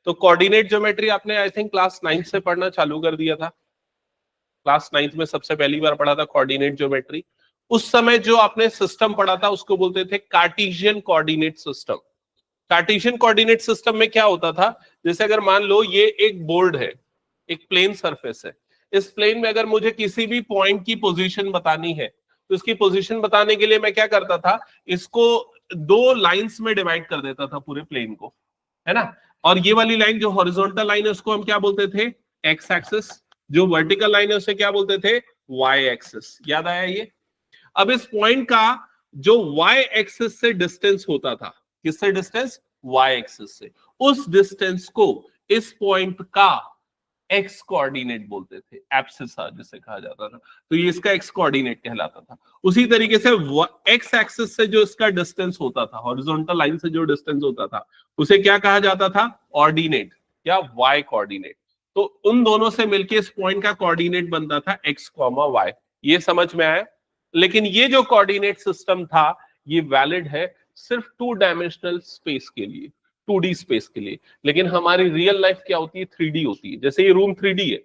तो coordinate geometry आपने I think class 9 से पढ़ना चालू कर दिया था। क्लास 9 में सबसे पहली बार पढ़ा था कोऑर्डिनेट ज्योमेट्री। उस समय जो आपने सिस्टम पढ़ा था उसको बोलते थे Cartesian coordinate system. Cartesian coordinate system में क्या होता था, जैसे अगर मान लो ये एक बोर्ड है, एक प्लेन सरफेस है, इस प्लेन में अगर मुझे किसी भी पॉइंट की पोजीशन बतानी है तो इसकी पोजीशन बताने के लिए मैं क्या करता था, इसको दो लाइंस में डिवाइड कर देता था पूरे प्लेन को, है ना। और ये वाली लाइन जो हॉरिजॉन्टल लाइन है उसको हम क्या बोलते थे, एक्स एक्सिस। जो वर्टिकल लाइन है उसे क्या बोलते थे, वाई एक्सिस। याद आया ये। अब इस पॉइंट का जो वाई एक्सिस से डिस्टेंस होता था, किससे डिस्टेंस, वाई एक्सिस से, उस डिस्टेंस को इस पॉइंट का एक्स कोऑर्डिनेट बोलते थे, एब्सिसा जिसे कहा जाता था। तो ये इसका एक्स कोऑर्डिनेट कहलाता था। उसी तरीके से एक्स एक्सिस से जो इसका डिस्टेंस होता था, हॉरिजॉन्टल लाइन से जो डिस्टेंस होता था, उसे क्या कहा जाता था, ऑर्डिनेट या वाई कोऑर्डिनेट। तो उन दोनों से मिलकर इस पॉइंट का कोऑर्डिनेट बनता था एक्स कॉमा वाई। ये समझ में आया। लेकिन ये जो कोऑर्डिनेट सिस्टम था ये वैलिड है सिर्फ 2 डायमेंशनल स्पेस के लिए, 2D स्पेस के लिए। लेकिन हमारी रियल लाइफ क्या होती है, 3D होती है। जैसे ये रूम 3D है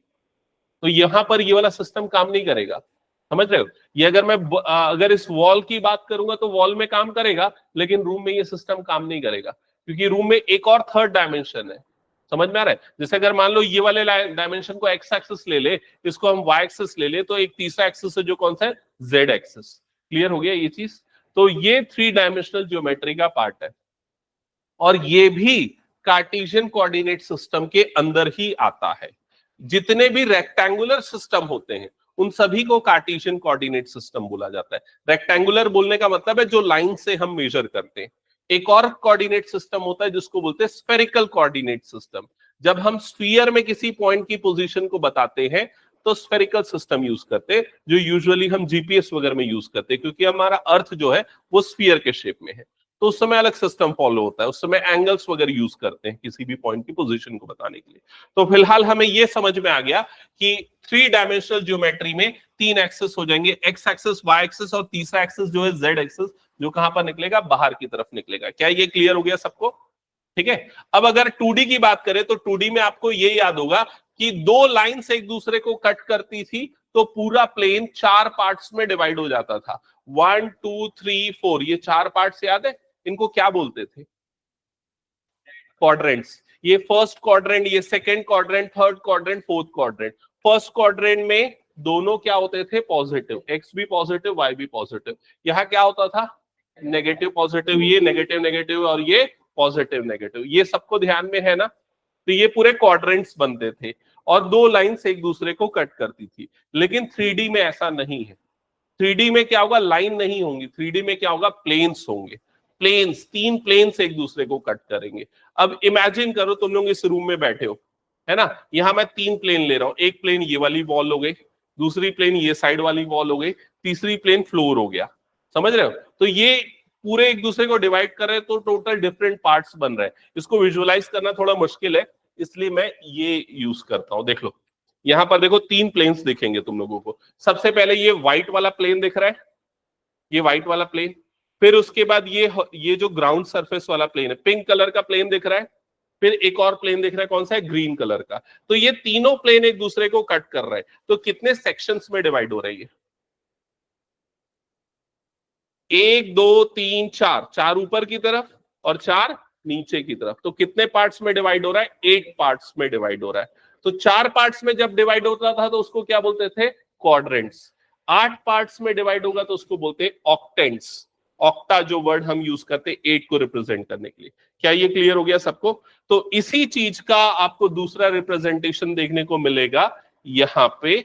तो यहां पर ये वाला सिस्टम काम नहीं करेगा, समझ रहे हो। ये अगर मैं अगर इस वॉल की बात करूंगा तो वॉल में काम करेगा, लेकिन रूम में ये सिस्टम काम नहीं करेगा, क्योंकि रूम में एक और थर्ड डायमेंशन है। समझ में आ रहा है। जैसे अगर मान लो ये वाले डायमेंशन को एक्स एक्सिस ले ले, इसको हम वाई एक्सिस ले ले, तो एक तीसरा एक्सिस है जो कौन सा है, जेड एक्सिस। क्लियर हो गया ये चीज। तो ये 3 डायमेंशनल ज्योमेट्री का पार्ट है और ये भी कार्टेशियन कोऑर्डिनेट सिस्टम के अंदर ही आता है। जितने भी रेक्टेंगुलर सिस्टम होते हैं उन सभी को कार्टेशियन कोऑर्डिनेट सिस्टम बोला जाता है। रेक्टेंगुलर बोलने का मतलब है जो लाइन से हम मेजर करते हैं। एक और कोऑर्डिनेट सिस्टम होता है जिसको बोलते हैं स्फेरिकल कोऑर्डिनेट सिस्टम। जब हम स्फीयर में किसी पॉइंट की पोजीशन को बताते हैं तो स्फेरिकल सिस्टम यूज करते हैं, जो यूजुअली हम जीपीएस वगैरह में यूज करते हैं, क्योंकि हमारा अर्थ जो है वो स्फीयर के शेप में है। तो उस समय अलग सिस्टम फॉलो होता है, उस समय एंगल्स वगैरह यूज करते हैं किसी भी पॉइंट की पोजीशन को बताने के लिए। तो फिलहाल हमें यह समझ में आ गया कि 3 डायमेंशनल ज्योमेट्री में 3 एक्सिस हो जाएंगे, एक्स एक्सिस, वाई एक्सिस और तीसरा एक्सिस जो है जेड एक्सिस, जो कहां पर निकलेगा, बाहर की तरफ निकलेगा। क्या ये क्लियर हो गया सबको? ठीक है। अब अगर 2D की बात करें तो 2D में आपको ये याद होगा कि 2 लाइंस एक दूसरे को कट करती थी तो पूरा प्लेन 4 पार्ट्स में डिवाइड हो जाता था। 1 2 3 4 ये 4 पार्ट्स याद है। इनको क्या बोलते थे, क्वाड्रेंट्स। ये फर्स्ट क्वाड्रेंट, ये second quadrant, third quadrant, fourth quadrant. First quadrant में दोनों क्या होते थे, पॉजिटिव, एक्स भी पॉजिटिव, वाई भी पॉजिटिव। यहां क्या होता था, नेगेटिव पॉजिटिव, ये नेगेटिव नेगेटिव और ये पॉजिटिव नेगेटिव। ये सबको ध्यान में है ना। तो ये पूरे क्वाड्रेंट्स बनते थे और 2 लाइंस एक दूसरे को कट करती थी। लेकिन 3D में ऐसा नहीं है। 3D में क्या होगा, लाइन नहीं होंगी, 3D में क्या होगा, प्लेन्स होंगे। प्लेन्स, 3 प्लेन्स एक दूसरे को कट करेंगे। अब इमेजिन करो तुम लोग इस रूम में बैठे हो, है ना। यहां मैं 3 प्लेन ले रहा हूं। एक प्लेन ये वाली वॉल हो गई, दूसरी प्लेन ये साइड वाली वॉल हो गई, तीसरी प्लेन फ्लोर हो गया। समझ रहे हो। तो ये पूरे एक दूसरे को डिवाइड कर रहे हैं तो टोटल डिफरेंट पार्ट्स बन रहे हैं। इसको विजुअलाइज करना थोड़ा मुश्किल है, इसलिए मैं ये यूज करता हूं। देख लो यहां पर, देखो 3 प्लेन्स दिखेंगे तुम लोगों को। सबसे पहले ये व्हाइट वाला प्लेन दिख रहा है, ये व्हाइट वाला प्लेन। फिर उसके बाद ये जो ग्राउंड सरफेस वाला प्लेन है, पिंक कलर का प्लेन दिख रहा है। फिर एक और प्लेन दिख रहा है, कौन सा है, ग्रीन कलर का। तो ये तीनों प्लेन एक दूसरे को कट कर रहे हैं। तो कितने सेक्शंस में डिवाइड हो रही है, 1 2 3 4, 4 ऊपर की तरफ और 4 नीचे की तरफ। तो कितने पार्ट्स में डिवाइड हो रहा है, 8 पार्ट्स में डिवाइड हो रहा है। तो 4 पार्ट्स में जब डिवाइड होता था तो उसको क्या बोलते थे, क्वाड्रेंट्स। 8 पार्ट्स में डिवाइड होगा तो उसको बोलते हैं ऑक्टेंट्स। ऑक्टा जो वर्ड हम यूज करते हैं 8 को रिप्रेजेंट करने के लिए। क्या ये क्लियर हो गया सबको? तो इसी चीज का आपको दूसरा रिप्रेजेंटेशन देखने को मिलेगा यहां पे,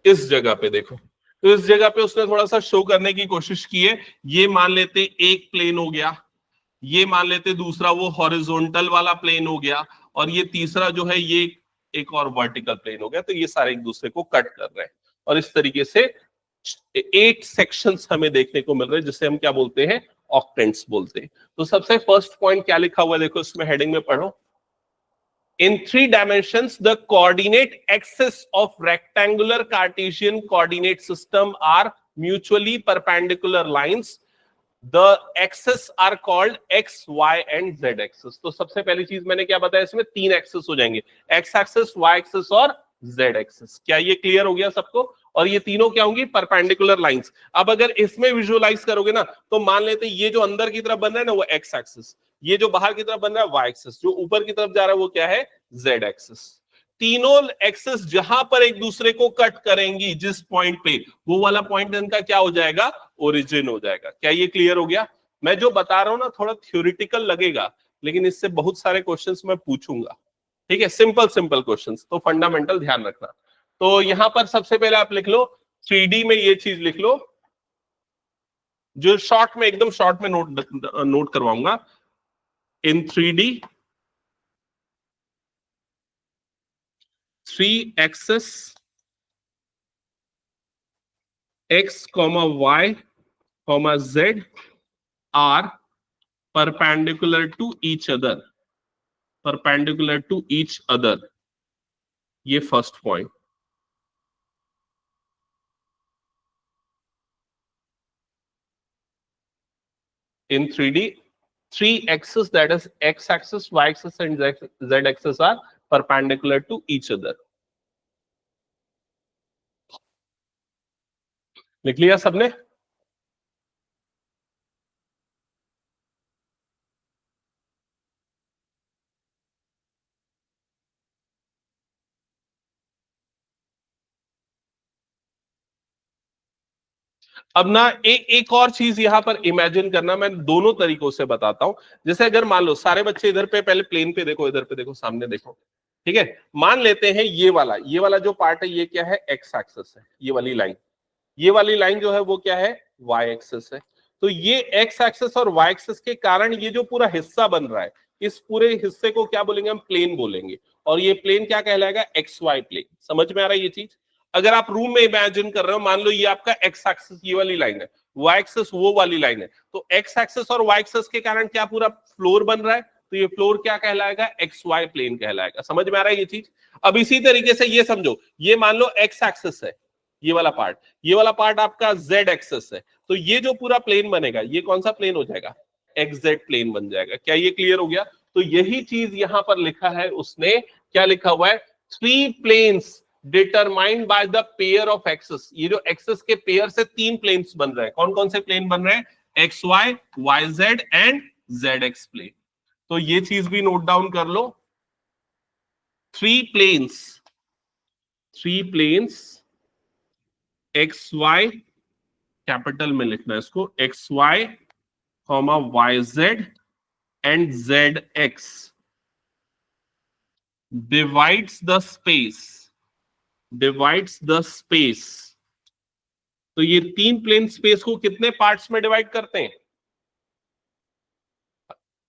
इस जगह पे। देखो तो इस जगह पे उसने थोड़ा सा शो करने की कोशिश की है। ये मान लेते एक प्लेन हो गया, ये मान लेते दूसरा वो हॉरिजॉन्टल वाला प्लेन हो गया, और ये तीसरा जो है ये एक और वर्टिकल प्लेन हो गया। तो ये सारे एक दूसरे को कट कर रहे हैं और इस तरीके से 8 सेक्शंस हमें देखने को मिल रहे हैं, जिसे हम क्या बोलते हैं, ऑक्टेंट्स बोलते हैं। तो सबसे फर्स्ट पॉइंट क्या लिखा हुआ है, देखो इसमें हेडिंग में पढ़ो। In 3 dimensions, the coordinate axes of rectangular Cartesian coordinate system are mutually perpendicular lines the axes are called x y and z axes. तो सबसे पहली चीज मैंने क्या बताया, इसमें 3 एक्सेस हो जाएंगे, एक्स एक्सेस, वाई एक्सेस और जेड एक्सेस। क्या ये क्लियर हो गया सबको? और ये तीनों क्या होंगी? Perpendicular lines. अब अगर इसमें विजुअलाइज करोगे ना, तो मान लेते ये जो अंदर की तरफ बन रहा है ना वो एक्स एक्सेस, ये जो बाहर की तरफ बन रहा है वाई एक्सेस, जो ऊपर की तरफ जा रहा है वो क्या है? Z access. तीनों एक्सेस जहां पर एक दूसरे को कट करेंगी जिस पॉइंट पे, वो वाला पॉइंट इनका क्या हो जाएगा? ओरिजिन हो जाएगा। क्या ये क्लियर हो गया? मैं जो बता रहा हूं ना थोड़ा थ्योरेटिकल लगेगा, लेकिन इससे बहुत सारे क्वेश्चंस मैं पूछूंगा, ठीक है? सिंपल सिंपल क्वेश्चंस, तो फंडामेंटल ध्यान रखना। तो यहां पर सबसे पहले आप लिख लो 3D में, ये चीज लिख लो जो शॉर्ट में, एकदम शॉर्ट में नोट करवाऊंगा। In 3D 3 axes x, y, z are perpendicular to each other, perpendicular to each other। ये first point. In 3D, 3 axes, that is x axis, y axis and z axis are perpendicular to each other। लिख लिया सबने? अब ना एक और चीज यहां पर इमेजिन करना, मैं दोनों तरीकों से बताता हूं। जैसे अगर मान लो सारे बच्चे इधर पे, पहले प्लेन पे देखो, इधर पे देखो, सामने देखो, ठीक है? मान लेते हैं ये वाला जो पार्ट है ये क्या है? एक्स एक्सिस है, ये वाली लाइन, ये वाली लाइन जो है वो क्या है? वाई एक्सिस है। तो ये एक्स एक्सिस और वाई एक्सिस के कारण ये जो पूरा हिस्सा बन रहा है, इस पूरे हिस्से को क्या बोलेंगे? हम प्लेन बोलेंगे। और ये प्लेन क्या कहलाएगा? X y plane. समझ में आ रहा है ये चीज? अगर आप रूम में इमेजिन कर रहे हो, मान लो ये आपका एक्स एक्सिस ये वाली लाइन है, वाई एक्सिस वो वाली लाइन है, तो एक्स एक्सिस और वाई एक्सिस के कारण क्या पूरा फ्लोर बन रहा है? तो ये फ्लोर क्या कहलाएगा? एक्स वाई प्लेन कहलाएगा। समझ में आ रहा है ये चीज? अब इसी तरीके से ये समझो, ये मान लो एक्स एक्सिस है, ये वाला पार्ट, ये वाला पार्ट आपका जेड एक्सिस है, तो ये जो पूरा प्लेन बनेगा ये कौन सा प्लेन हो जाएगा? एक्सजेड प्लेन बन जाएगा। क्या ये क्लियर हो गया? तो यही चीज यहां पर लिखा है उसने, क्या लिखा हुआ है? 3 planes determined by the pair of axis. ये जो एक्सिस के पेयर से 3 प्लेन्स बन रहे हैं। कौन कौन से प्लेन बन रहे हैं? X y, y z and z x plane. तो ये चीज भी नोट डाउन कर लो। 3 planes, 3 planes x y, capital में लिखना है इसको, x y comma y z and z x divides the space, divides the space. तो ये 3 प्लेन स्पेस को कितने पार्ट्स में डिवाइड करते हैं?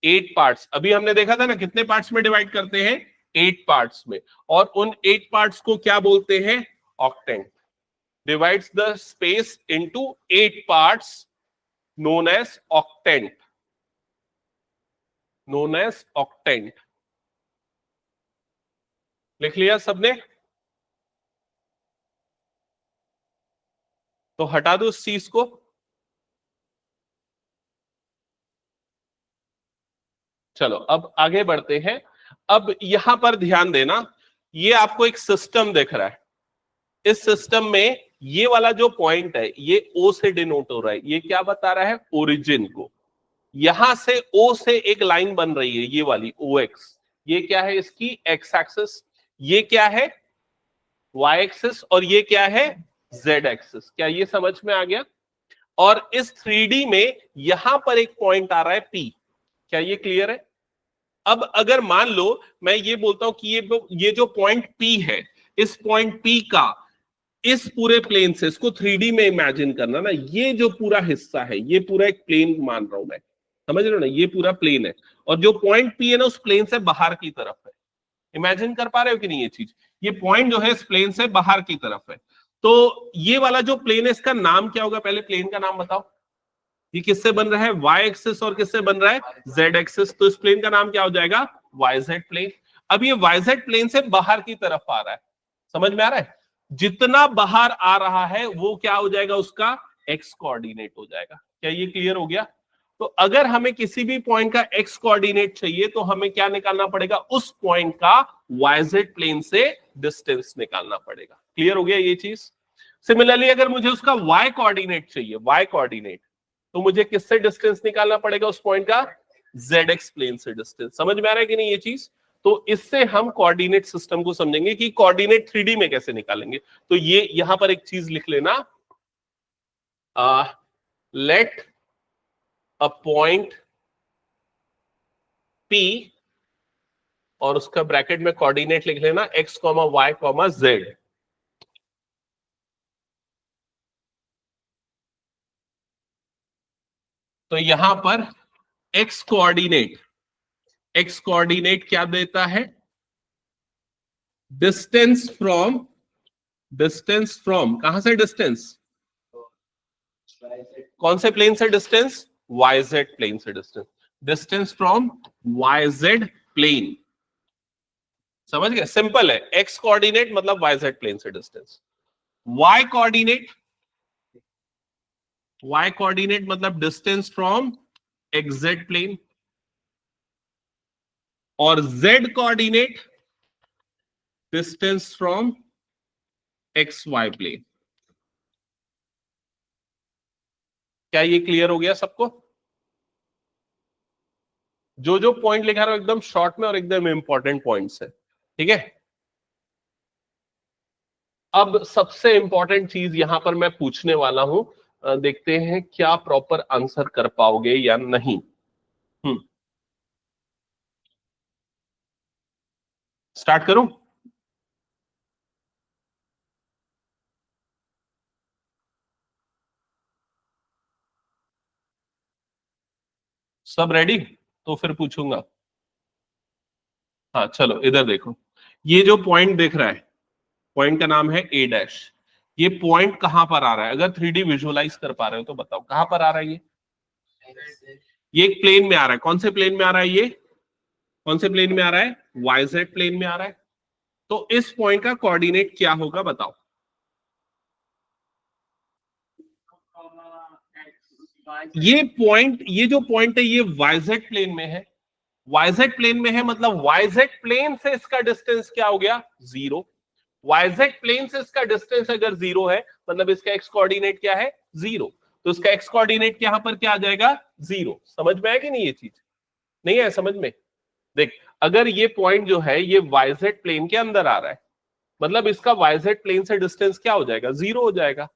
8 पार्ट्स। अभी हमने देखा था ना कितने पार्ट्स में डिवाइड करते हैं? 8 पार्ट्स में। और उन 8 पार्ट्स को क्या बोलते हैं? Octant. Divides the space into 8 parts, known as octant, known as octant। लिख लिया सबने? तो हटा दो इस चीज को। चलो अब आगे बढ़ते हैं। अब यहां पर ध्यान देना, ये आपको एक सिस्टम दिख रहा है। इस सिस्टम में ये वाला जो पॉइंट है ये ओ से डिनोट हो रहा है। ये क्या बता रहा है? ओरिजिन को। यहां से ओ से एक लाइन बन रही है, ये वाली ओ एक्स। ये क्या है? इसकी एक्स एक्सिस। ये क्या है? Y axis. और ये क्या है? Z axis. क्या ये समझ में आ गया? और इस 3D में यहां पर एक पॉइंट आ रहा है पी। क्या ये क्लियर है? अब अगर मान लो मैं ये बोलता हूं कि ये जो पॉइंट पी है, इस पॉइंट पी का इस पूरे प्लेन से, इसको 3D में इमेजिन करना ना, ये जो पूरा हिस्सा है ये पूरा एक प्लेन मान रहा हूं मैं। समझ रहे हो ना? ये पूरा प्लेन है और जो पॉइंट पी है ना उस प्लेन से बाहर की तरफ है। इमेजिन कर पा रहे हो कि नहीं ये चीज? ये पॉइंट जो है इस प्लेन से बाहर की तरफ है। तो ये वाला जो प्लेन है इसका नाम क्या होगा? पहले प्लेन का नाम बताओ। ये किससे बन रहा है? Y axis. और किससे बन रहा है? Z axis. तो इस प्लेन का नाम क्या हो जाएगा? Y z plane. अब ये वाई जेड प्लेन से बाहर की तरफ आ रहा है। समझ में आ रहा है? जितना बाहर आ रहा है वो क्या हो जाएगा? उसका एक्स कोऑर्डिनेट हो जाएगा। क्या ये क्लियर हो गया? तो अगर हमें किसी भी पॉइंट का एक्स कोऑर्डिनेट चाहिए तो हमें क्या निकालना पड़ेगा, उस पॉइंट का वाईजेड प्लेन से डिस्टेंस निकालना पड़ेगा। क्लियर हो गया ये चीज। सिमिलरली अगर मुझे उसका वाई कोऑर्डिनेट चाहिए, वाई कोऑर्डिनेट, तो मुझे किससे डिस्टेंस निकालना पड़ेगा उस पॉइंट का, जेड एक्स प्लेन से डिस्टेंस। समझ में आ रहा है कि नहीं ये चीज। तो इससे हम कोऑर्डिनेट सिस्टम को समझेंगे कि कोऑर्डिनेट 3D में कैसे निकालेंगे। तो ये यहां पर एक चीज लिख लेना, लेट अ पॉइंट P और उसका ब्रैकेट में कोऑर्डिनेट लिख लेना x, y, z। तो यहां पर x कोऑर्डिनेट क्या देता है, डिस्टेंस फ्रॉम कहां से डिस्टेंस, कौन से प्लेन से डिस्टेंस, YZ प्लेन से डिस्टेंस फ्रॉम YZ प्लेन। समझ गए, सिंपल है। x कोऑर्डिनेट मतलब YZ प्लेन से डिस्टेंस, y कोऑर्डिनेट मतलब डिस्टेंस फ्रॉम XZ प्लेन, और z coordinate distance from XY plane. क्या ये क्लियर हो गया सबको। जो जो पॉइंट लिखा रहा हूं एकदम शॉर्ट में और एकदम इंपॉर्टेंट पॉइंट्स है, ठीक है। अब सबसे इंपॉर्टेंट चीज यहां पर मैं पूछने वाला हूं, देखते हैं क्या प्रॉपर आंसर कर पाओगे या नहीं। स्टार्ट करूं। सब रेडी, तो फिर पूछूंगा। हाँ चलो इधर देखो, ये जो पॉइंट दिख रहा है, पॉइंट का नाम है ए डैश। ये पॉइंट कहां पर आ रहा है, अगर 3D विजुअलाइज कर पा रहे हो तो बताओ कहां पर आ रहा है ये एक प्लेन में आ रहा है। कौन से प्लेन में आ रहा है ये, कौन से प्लेन में आ रहा है, YZ प्लेन में आ रहा है। तो इस पॉइंट का कोऑर्डिनेट क्या होगा बताओ। ये जो पॉइंट है ये YZ प्लेन में है, YZ प्लेन में है मतलब YZ प्लेन से इसका डिस्टेंस क्या हो गया, 0। YZ प्लेन से इसका डिस्टेंस अगर 0 है मतलब इसका एक्स कोऑर्डिनेट क्या है, 0। तो इसका एक्स कोऑर्डिनेट यहां पर क्या आ जाएगा, 0। समझ में आया कि नहीं ये चीज, नहीं है समझ में। देख अगर ये पॉइंट जो है ये YZ प्लेन के अंदर आ रहा है मतलब इसका YZ प्लेन से डिस्टेंस क्या हो जाएगा, 0 हो जाएगा।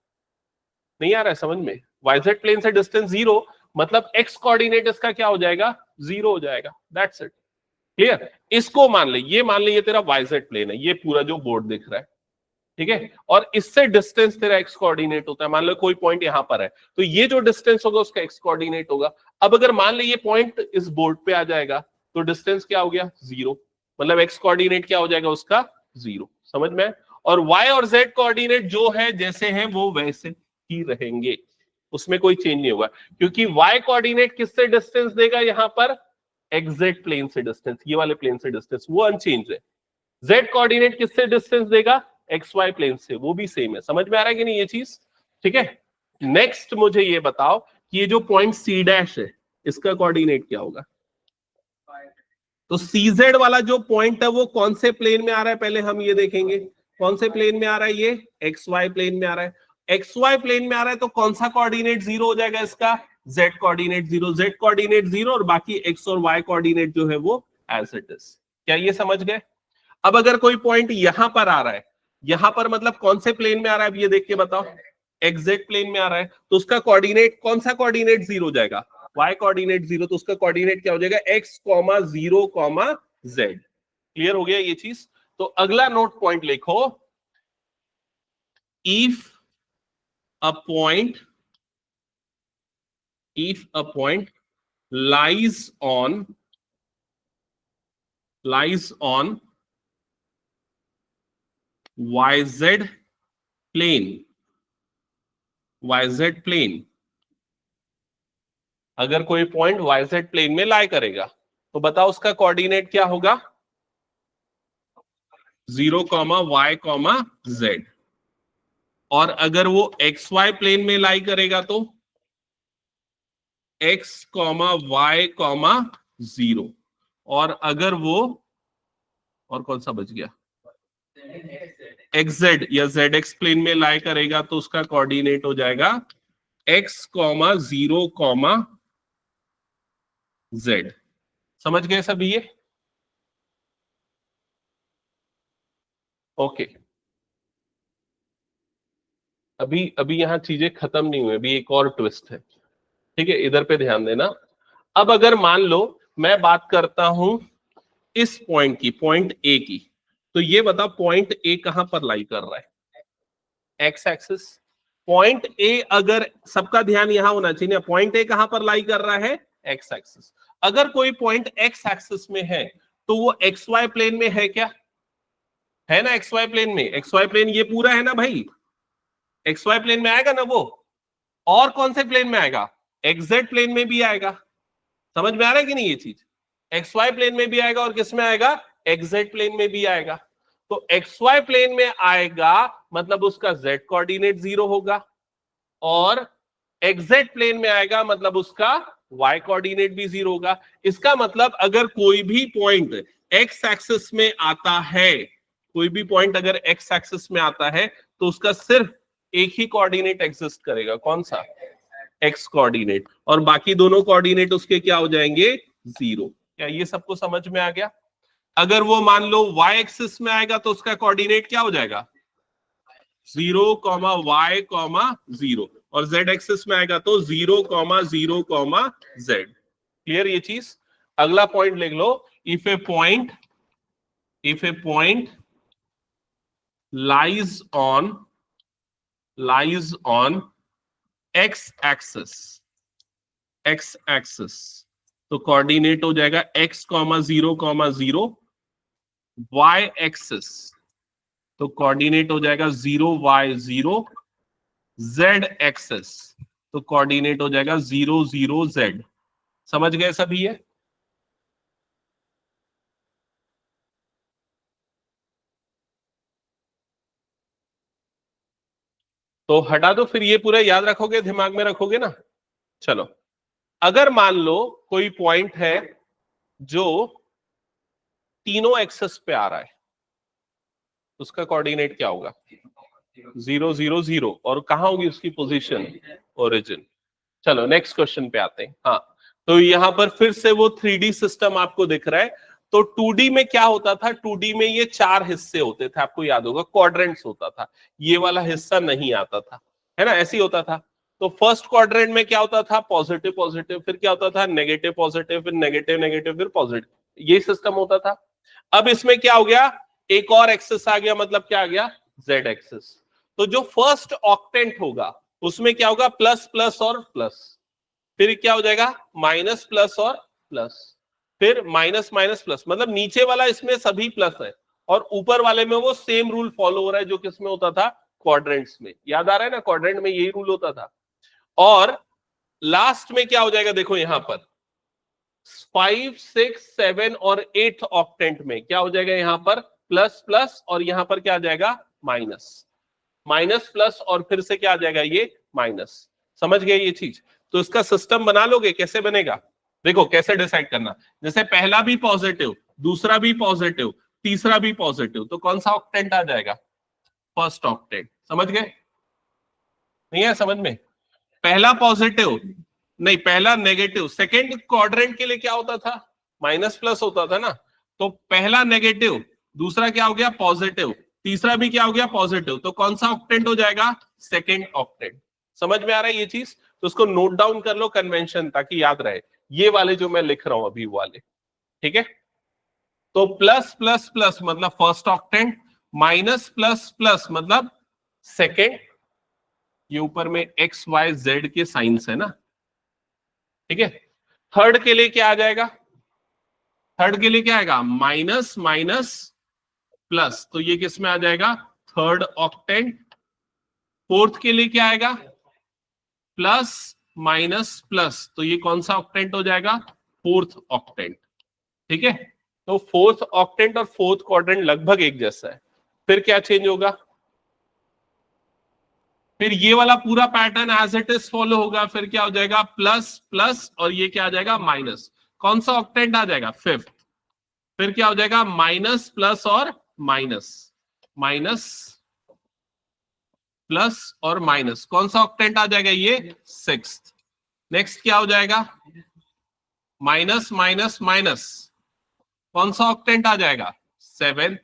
नहीं आ रहा है समझ में, YZ प्लेन से डिस्टेंस 0 मतलब एक्स कोऑर्डिनेट इसका क्या हो जाएगा, 0 हो जाएगा। That's it, clear. इसको मान ले, ये मान ले ये तेरा YZ प्लेन है, ये पूरा जो बोर्ड दिख रहा है, ठीक है। और इससे डिस्टेंस तेरा एक्स कोऑर्डिनेट होता है। मान लो कोई पॉइंट यहां पर है तो ये जो डिस्टेंस होगा उसका एक्स कोऑर्डिनेट होगा। अब अगर मान ले ये पॉइंट इस बोर्ड पे आ जाएगा तो डिस्टेंस क्या हो गया, 0। मतलब एक्स कोऑर्डिनेट क्या हो जाएगा उसका, 0। समझ में। और y और z कोऑर्डिनेट जो है जैसे हैं वो वैसे ही रहेंगे, उसमें कोई चेंज नहीं होगा, क्योंकि y कोऑर्डिनेट किससे डिस्टेंस देगा यहां पर, एग्जैक्ट प्लेन से डिस्टेंस, ये वाले प्लेन से डिस्टेंस, वो अनचेंज है। z कोऑर्डिनेट किससे डिस्टेंस देगा, XY प्लेन से, वो भी सेम है। समझ में आ रहा है कि नहीं ये चीज, ठीक है। नेक्स्ट मुझे ये बताओ कि ये जो पॉइंट C डैश है इसका कोऑर्डिनेट क्या होगा। तो CZ वाला जो पॉइंट है वो कौन से प्लेन में आ रहा है, पहले हम ये देखेंगे कौन से प्लेन में आ रहा है, ये XY प्लेन में आ रहा है। XY प्लेन में आ रहा है तो कौन सा कोऑर्डिनेट 0 हो जाएगा इसका, Z कोऑर्डिनेट 0, Z कोऑर्डिनेट 0 और बाकी X और Y कोऑर्डिनेट जो है वो एज इट इज। क्या ये समझ गए। अब अगर कोई पॉइंट यहां पर आ रहा है, यहां पर मतलब कौन से प्लेन में आ रहा है, अब ये देख के बताओ, एग्जैक्ट प्लेन में आ रहा है तो उसका कोऑर्डिनेट कौन सा कोऑर्डिनेट 0 हो जाएगा, y कोऑर्डिनेट 0। तो उसका कोऑर्डिनेट क्या हो जाएगा, x, 0, z। क्लियर हो गया ये चीज। तो अगला नोट पॉइंट लिखो, if a point lies on YZ plane, अगर कोई पॉइंट YZ प्लेन में लाई करेगा तो बताओ उसका कोऑर्डिनेट क्या होगा, 0, y, z। और अगर वो XY प्लेन में लाई करेगा तो x कॉमा y कॉमा 0, और अगर वो, और कौन सा बच गया, xz या zx प्लेन में लाई करेगा तो उसका कोऑर्डिनेट हो जाएगा x कॉमा 0 कॉमा z। समझ गए सभी ये? ओके, अभी अभी यहां चीजें खत्म नहीं हुई, अभी एक और ट्विस्ट है, ठीक है, इधर पे ध्यान देना। अब अगर मान लो मैं बात करता हूं इस पॉइंट की, पॉइंट ए की, तो ये बता पॉइंट ए कहां पर लाई कर रहा है? X axis. पॉइंट ए, अगर सबका ध्यान यहां होना चाहिए ना, पॉइंट ए कहां पर लाई कर रहा है? X axis. अगर कोई पॉइंट एक्स एक्सिस में है तो वो एक्स वाई प्लेन में है क्या? है ना, एक्स वाई प्लेन में। एक्स वाई प्लेन ये पूरा है ना भाई, एक्स वाई प्लेन में आएगा ना वो। और कौन से प्लेन में आएगा? एक्सजेड प्लेन में भी आएगा। समझ में आ रहा है कि नहीं ये चीज? एक्स वाई प्लेन में भी आएगा और किस में आएगा? एक्सजेड प्लेन में भी आएगा। तो एक्स वाई प्लेन में आएगा मतलब उसका जेड कोऑर्डिनेट 0 होगा, और एक्सजेड प्लेन में आएगा मतलब उसका वाई कोऑर्डिनेट भी 0 होगा। इसका मतलब अगर कोई भी पॉइंट एक्स एक्सिस में आता है, कोई भी पॉइंट अगर एक्स एक्सिस में आता है तो उसका सिर्फ एक ही कोऑर्डिनेट एग्जिस्ट करेगा। कौन सा? एक्स कोऑर्डिनेट, और बाकी दोनों कोऑर्डिनेट उसके क्या हो जाएंगे? 0। क्या ये सबको समझ में आ गया? अगर वो मान लो वाई एक्सिस में आएगा तो उसका कोऑर्डिनेट क्या हो जाएगा? 0 कॉमा वाई कॉमा 0, और जेड एक्सिस में आएगा तो 0 कॉमा 0 कॉमा जेड। क्लियर ये चीज? अगला पॉइंट लिख लो, if a point lies on x axis तो कोऑर्डिनेट हो जाएगा x comma 0 comma 0। y axis तो कोऑर्डिनेट हो जाएगा 0 y 0। z एक्सिस तो कोऑर्डिनेट हो जाएगा 0 0 z। समझ गए सभी ये? तो हटा दो, फिर ये पूरा याद रखोगे, दिमाग में रखोगे ना। चलो, अगर मान लो कोई पॉइंट है जो तीनों एक्सेस पे आ रहा है, उसका कोऑर्डिनेट क्या होगा? 0 0 0, और कहां होगी उसकी पोजीशन? ओरिजिन। चलो नेक्स्ट क्वेश्चन पे आते हैं। हाँ, तो यहां पर फिर से वो 3D सिस्टम आपको दिख रहा है। तो 2D में क्या होता था? 2D में ये 4 हिस्से होते थे, आपको याद होगा, क्वाड्रेंट्स होता था, ये वाला हिस्सा नहीं आता था, है ना, ऐसे ही होता था। तो फर्स्ट क्वाड्रेंट में क्या होता था? पॉजिटिव पॉजिटिव, फिर क्या होता था? नेगेटिव पॉजिटिव, फिर नेगेटिव नेगेटिव, फिर पॉजिटिव, ये सिस्टम होता था। अब इसमें क्या हो गया? एक और एक्सिस आ गया, मतलब क्या आ गया? Z axis. तो जो फर्स्ट ऑक्टेंट होगा उसमें क्या होगा? प्लस प्लस और प्लस, फिर क्या हो जाएगा? माइनस प्लस और प्लस, फिर माइनस माइनस प्लस, मतलब नीचे वाला इसमें सभी प्लस है, और ऊपर वाले में वो सेम रूल फॉलो हो रहा है जो किसमें होता था? क्वाड्रेंट्स में। याद आ रहा है ना, क्वाड्रेंट में यही रूल होता था। और लास्ट में क्या हो जाएगा? देखो यहां पर 5 6 7 और 8 ऑक्टेंट में क्या हो जाएगा? यहां पर प्लस प्लस, और यहां पर क्या आ जाएगा? माइनस माइनस प्लस, और फिर से क्या आ जाएगा? ये माइनस। समझ गए ये चीज? तो इसका सिस्टम बना लोगे? कैसे बनेगा देखो, कैसे डिसाइड करना। जैसे पहला भी पॉजिटिव, दूसरा भी पॉजिटिव, तीसरा भी पॉजिटिव, तो कौन सा ऑक्टेंट आ जाएगा? First octant. समझ गए? नहीं है समझ में? पहला पॉजिटिव, नहीं पहला नेगेटिव, सेकेंड क्वाड्रेंट के लिए क्या होता था? माइनस प्लस होता था ना। तो पहला नेगेटिव, दूसरा क्या हो गया? पॉजिटिव, तीसरा भी क्या हो गया? पॉजिटिव, तो कौन सा ऑक्टेंट हो जाएगा? Second octant. समझ में आ रहा है ये चीज? तो उसको नोट डाउन कर लो, कन्वेंशन, ताकि याद रहे। ये वाले जो मैं लिख रहा हूं अभी वाले, ठीक है? तो प्लस प्लस प्लस मतलब first octant, minus plus plus मतलब सेकेंड। ये ऊपर में एक्स वाई जेड के साइंस है ना, ठीक है? थर्ड के लिए क्या आ जाएगा? थर्ड के लिए क्या आएगा? माइनस माइनस प्लस, तो ये किस में आ जाएगा? Third octant. फोर्थ के लिए क्या आएगा? प्लस माइनस प्लस, तो ये कौन सा ऑक्टेंट हो जाएगा? Fourth octant. ठीक है? तो फोर्थ ऑक्टेंट और फोर्थ क्वाड्रेंट लगभग एक जैसा है। फिर क्या चेंज होगा? फिर ये वाला पूरा pattern as it is follow होगा, फिर क्या हो जाएगा प्लस प्लस, और ये क्या आ जाएगा माइनस। कौन सा ऑक्टेंट आ जाएगा फिफ्थ। फिर क्या हो जाएगा माइनस प्लस और माइनस, माइनस प्लस और माइनस, कौन सा ऑक्टेंट आ जाएगा ये सिक्स्थ। नेक्स्ट क्या हो जाएगा माइनस माइनस माइनस, कौन सा ऑक्टेंट आ जाएगा सेवेंथ।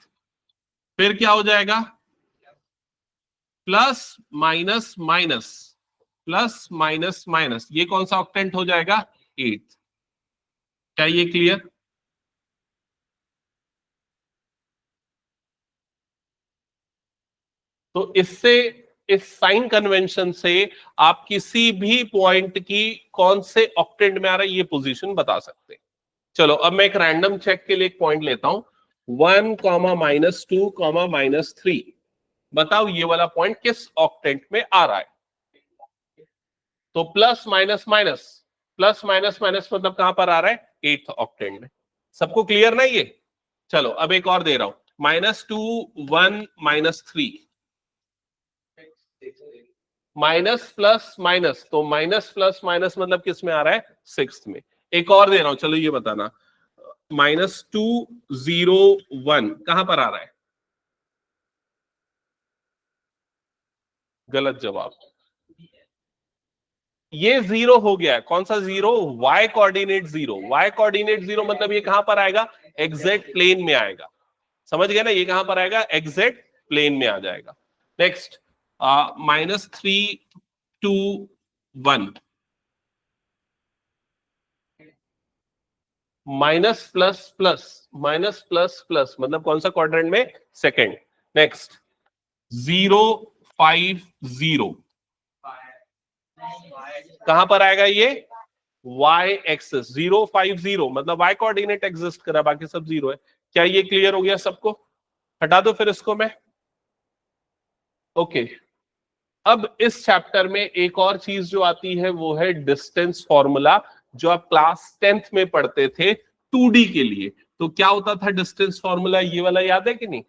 फिर क्या हो जाएगा plus minus minus, plus minus minus, ये कौन सा ऑक्टेंट हो जाएगा एट। क्या ये क्लियर। तो इससे, इस साइन कन्वेंशन से आप किसी भी पॉइंट की कौन से ऑक्टेंट में आ रहा है ये पोजीशन बता सकते हैं। चलो अब मैं एक रैंडम चेक के लिए एक पॉइंट लेता हूं, 1 कॉमा माइनस 2 कॉमा माइनस 3, बताओ ये वाला पॉइंट किस ऑक्टेंट में आ रहा है। तो plus minus minus, plus minus minus मतलब कहां पर आ रहा है एट्थ ऑक्टेंट में। सबको क्लियर ना ये। चलो अब एक और दे रहा हूं, -2 1 -3, माइनस प्लस माइनस, तो माइनस प्लस माइनस मतलब किस में आ रहा है सिक्स्थ में। एक और दे रहा हूं, चलो ये बताना, -2 0 1 कहां पर आ रहा है। गलत जवाब, ये जीरो हो गया है। कौन सा zero, y coordinate zero. y coordinate zero मतलब ये कहां पर आएगा एग्जैक्ट प्लेन में आएगा, समझ गए ना, ये कहां पर आएगा एग्जैक्ट प्लेन में आ जाएगा। Next -3 2 1, minus plus plus, minus plus plus मतलब कौन सा क्वाड्रेंट में सेकंड। नेक्स्ट 0 5 0 कहां पर आएगा ये y एक्सिस। 0 5 0 मतलब y कोऑर्डिनेट एग्जिस्ट करा, बाकी सब जीरो है। क्या ये क्लियर हो गया सबको, हटा दो फिर इसको मैं। ओके अब इस चैप्टर में एक और चीज जो आती है वो है डिस्टेंस फॉर्मूला, जो आप क्लास 10th में पढ़ते थे 2D के लिए। तो क्या होता था डिस्टेंस फॉर्मूला, ये वाला याद है कि नहीं।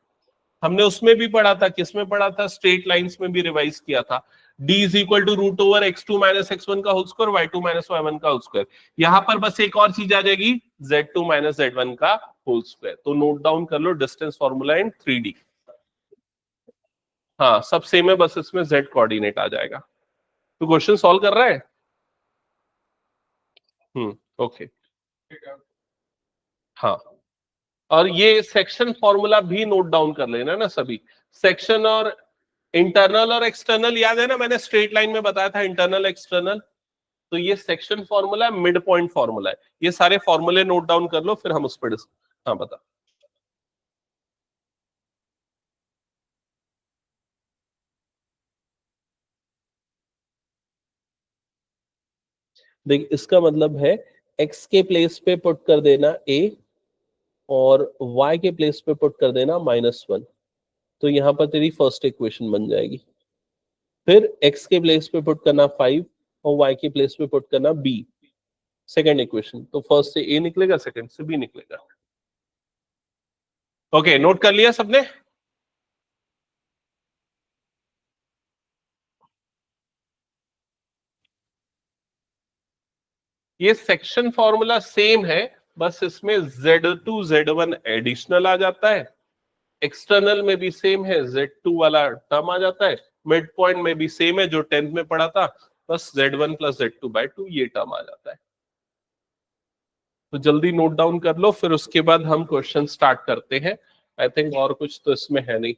हमने उसमें भी पढ़ा था, किसमें पढ़ा था स्ट्रेट लाइंस में भी रिवाइज किया था। d is equal to root over x2 minus x1 का whole square, y2 minus y1 का होल स्क्वायर। यहां पर बस एक और चीज आ जाएगी z2 माइनस z1 का होल स्क्वायर। तो नोट डाउन कर लो डिस्टेंस फॉर्मूला इन 3D। हाँ सब सेम है, बस इसमें z कोऑर्डिनेट आ जाएगा। तो क्वेश्चन सॉल्व कर रहा है। ओके हाँ, और ये सेक्शन फॉर्मूला भी नोट डाउन कर लेना ना सभी। सेक्शन और इंटरनल और एक्सटर्नल याद है ना, मैंने स्ट्रेट लाइन में बताया था इंटरनल एक्सटर्नल। तो ये section formula mid point formula है। ये सारे फॉर्मूले नोट डाउन कर लो, फिर हम उस पर हाँ बता। देख इसका मतलब है x के प्लेस पे पुट कर देना a, और y के प्लेस पे पुट कर देना -1। तो यहां पर तेरी फर्स्ट इक्वेशन बन जाएगी। फिर x के प्लेस पे पुट करना 5 और y के प्लेस पे पुट करना b, सेकंड इक्वेशन। तो फर्स्ट से a निकलेगा, सेकंड से b निकलेगा। ओके नोट कर लिया सबने। ये सेक्शन फॉर्मूला सेम है, बस इसमें Z2 Z1 एडिशनल आ जाता है। एक्सटर्नल में भी सेम है, Z2 वाला टर्म आ जाता है। मिड पॉइंट में भी सेम है जो 10th में पढ़ा था, बस Z1 प्लस Z2/2 ये टर्म आ जाता है। तो जल्दी नोट डाउन कर लो, फिर उसके बाद हम क्वेश्चन स्टार्ट करते हैं। आई थिंक और कुछ तो इसमें है नहीं।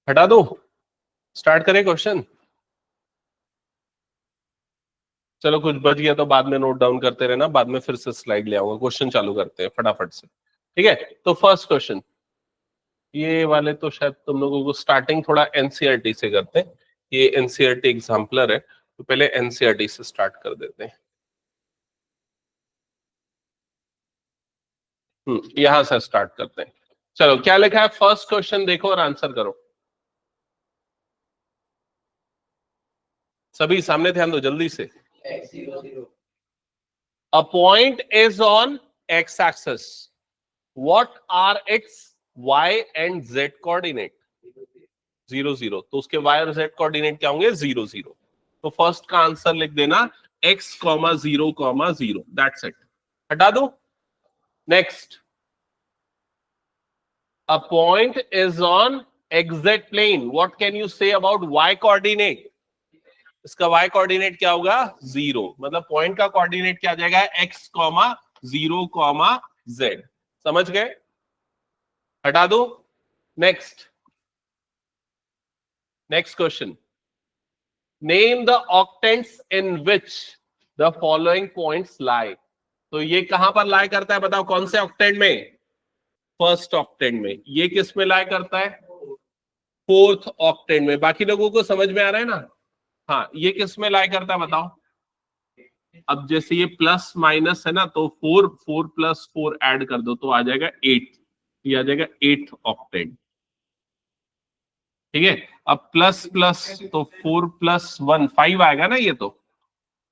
हटा दो, स्टार्ट करें क्वेश्चन। चलो कुछ बच गया तो बाद में नोट डाउन करते रहना, बाद में फिर से स्लाइड ले आऊंगा। क्वेश्चन चालू करते हैं फटाफट से, ठीक है। तो फर्स्ट क्वेश्चन, ये वाले तो शायद तुम लोगों को स्टार्टिंग थोड़ा एनसीईआरटी से करते हैं, ये एनसीईआरटी एग्जाम्पलर है, तो पहले एनसीईआरटी से स्टार्ट कर देते हैं। यहां से स्टार्ट करते हैं। चलो क्या लिखा है, फर्स्ट क्वेश्चन देखो और आंसर करो। सभी सामने ध्यान दो जल्दी से। A point is on x-axis. What are its y and z coordinate? 0 0। तो उसके y और z कोऑर्डिनेट क्या होंगे? 0 0। तो फर्स्ट का आंसर लिख देना x, 0, 0। दैट्स इट, हटा दो। Next, a point is on xz plane. What can you say about y coordinate? इसका y कोऑर्डिनेट क्या होगा? 0। मतलब पॉइंट का कोऑर्डिनेट क्या आ जाएगा? x, 0, z। समझ गए? हटा दो। Next, next question, name the octants in which the following points lie. तो ये कहां पर लाई करता है बताओ, कौन से ऑक्टेंट में? फर्स्ट ऑक्टेंट में। ये किस में लाई करता है? फोर्थ ऑक्टेंट में। बाकी लोगों को समझ में आ रहा है ना? हाँ, ये किस में लाई करता है बताओ। अब जैसे ये प्लस माइनस है ना, तो 4 4 + 4 ऐड कर दो तो आ जाएगा 8। ये आ जाएगा 8th ऑक्टेंट। ठीक है, अब प्लस प्लस तो 4 + 1 5 आएगा ना, ये तो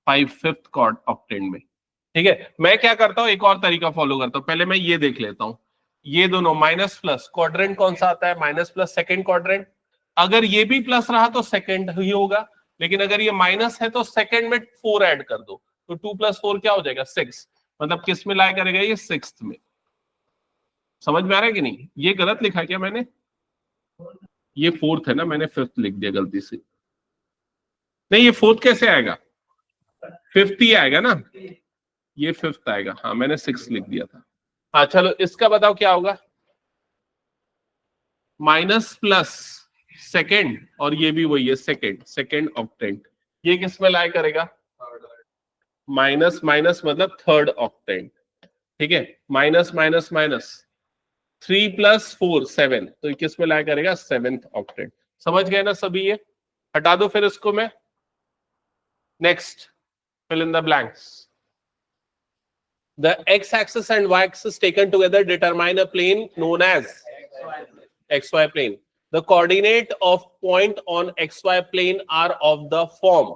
5 5th ऑक्टेंट में। ठीक है, मैं क्या करता हूं, एक और तरीका फॉलो करता हूं। पहले मैं ये देख लेता हूं, ये दोनों माइनस प्लस क्वाड्रेंट कौन सा आता है? Minus plus second quadrant. अगर ये भी प्लस रहा तो सेकंड ही होगा, लेकिन अगर ये माइनस है तो सेकंड में 4 ऐड कर दो, तो 2 + 4 क्या हो जाएगा? 6। मतलब किस में लाई करेगा? ये 6th में। समझ में आ रहा है कि नहीं? ये गलत लिखा क्या मैंने? ये 4th है ना, मैंने 5th लिख दिया गलती से। नहीं, ये 4th कैसे आएगा? 5th ही आएगा ना, ये 5th आएगा। हाँ, मैंने 6 लिख दिया था। हाँ चलो, इसका बताओ क्या होगा? माइनस प्लस सेकेंड, और ये भी वही है, सेकेंड, सेकेंड ऑक्टेंट। ये किस में लाई करेगा? माइनस माइनस मतलब थर्ड ऑक्टेंट। ठीक है, माइनस माइनस माइनस 3 + 4 7, तो ये किस में लाई करेगा? 7th octant. समझ गए ना सभी? ये हटा दो फिर इसको मैं। Next, fill in the blanks. The x-axis and y-axis taken together determine a plane known as xy plane. The coordinate of point on xy plane are of the form.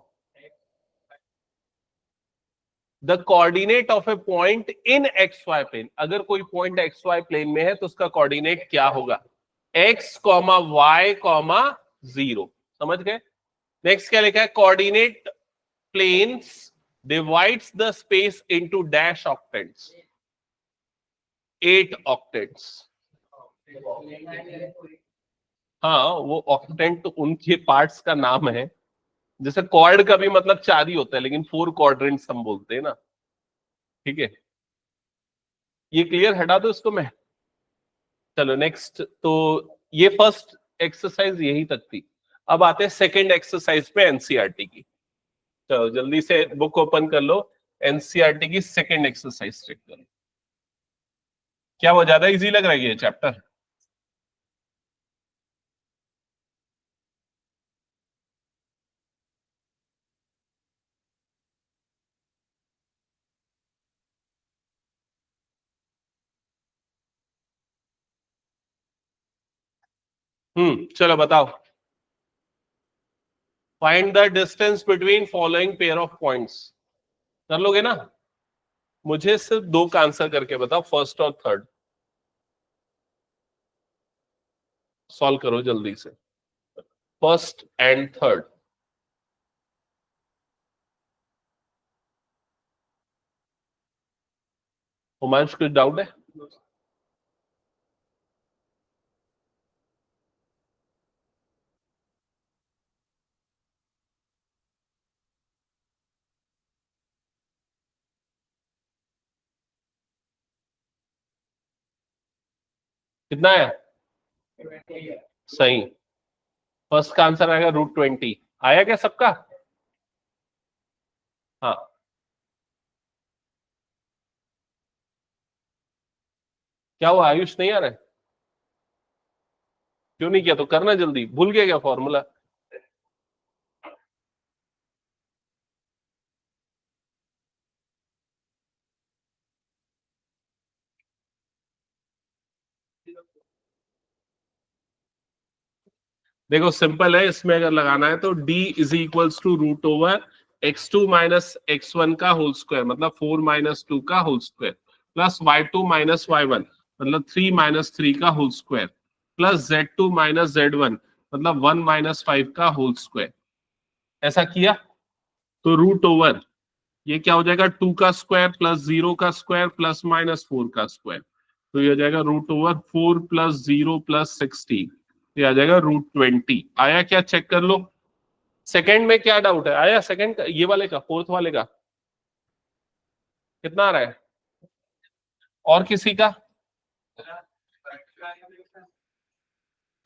The coordinate of a point in xy plane. अगर कोई point xy plane में है तो उसका coordinate क्या होगा? x, y, 0। समझ गए? नेक्स्ट क्या लिखा है? Coordinate planes divides the space into dash octants, 8 octants। हाँ, वो ऑक्टेंट उनके पार्ट्स का नाम है। जैसे क्वाड का भी मतलब 4 ही होता है, लेकिन 4 क्वाड्रेंट्स हम बोलते हैं ना। ठीक है, ये क्लियर? हटा दो इसको मैं। चलो नेक्स्ट, तो ये फर्स्ट एक्सरसाइज यही तक थी। अब आते हैं सेकंड एक्सरसाइज पे एनसीईआरटी की। चलो जल्दी से बुक ओपन कर लो, एनसीईआरटी की सेकंड एक्सरसाइज चेक करो। क्या वो ज्यादा इजी लग रहा है ये चैप्टर? चलो बताओ। Find the distance between following pair of points. कर लोगे ना? मुझे सिर्फ 2 का आंसर करके बताओ, फर्स्ट और थर्ड। सॉल्व करो जल्दी से, फर्स्ट एंड थर्ड। हुमांश, कुछ डाउट है? कितना है? सही। फर्स्ट का आंसर आएगा √20। आया क्या सबका? हाँ, क्या हुआ आयुष, नहीं आ रहा है? क्यों नहीं किया? तो करना जल्दी, भूल गया क्या फॉर्मूला? देखो सिंपल है, इसमें अगर लगाना है तो d is equals to root over x2 minus x1 का होल स्क्वायर, मतलब 4 माइनस 2 का whole square, plus y2 minus y1 मतलब 3 माइनस 3 का whole square, plus z2 minus z1 मतलब 1 माइनस 5 का होल स्क्वायर। ऐसा किया तो रूट ओवर ये क्या हो जाएगा, 2 का स्क्वायर प्लस 0 का स्क्वायर प्लस माइनस 4 का स्क्वायर, तो ये हो जाएगा रूट ओवर 4 प्लस 0 प्लस 16, ये आ जाएगा रूट 20। आया क्या? चेक कर लो। सेकंड में क्या डाउट है? आया सेकंड का, ये वाले का, फोर्थ वाले का कितना आ रहा है? और किसी का?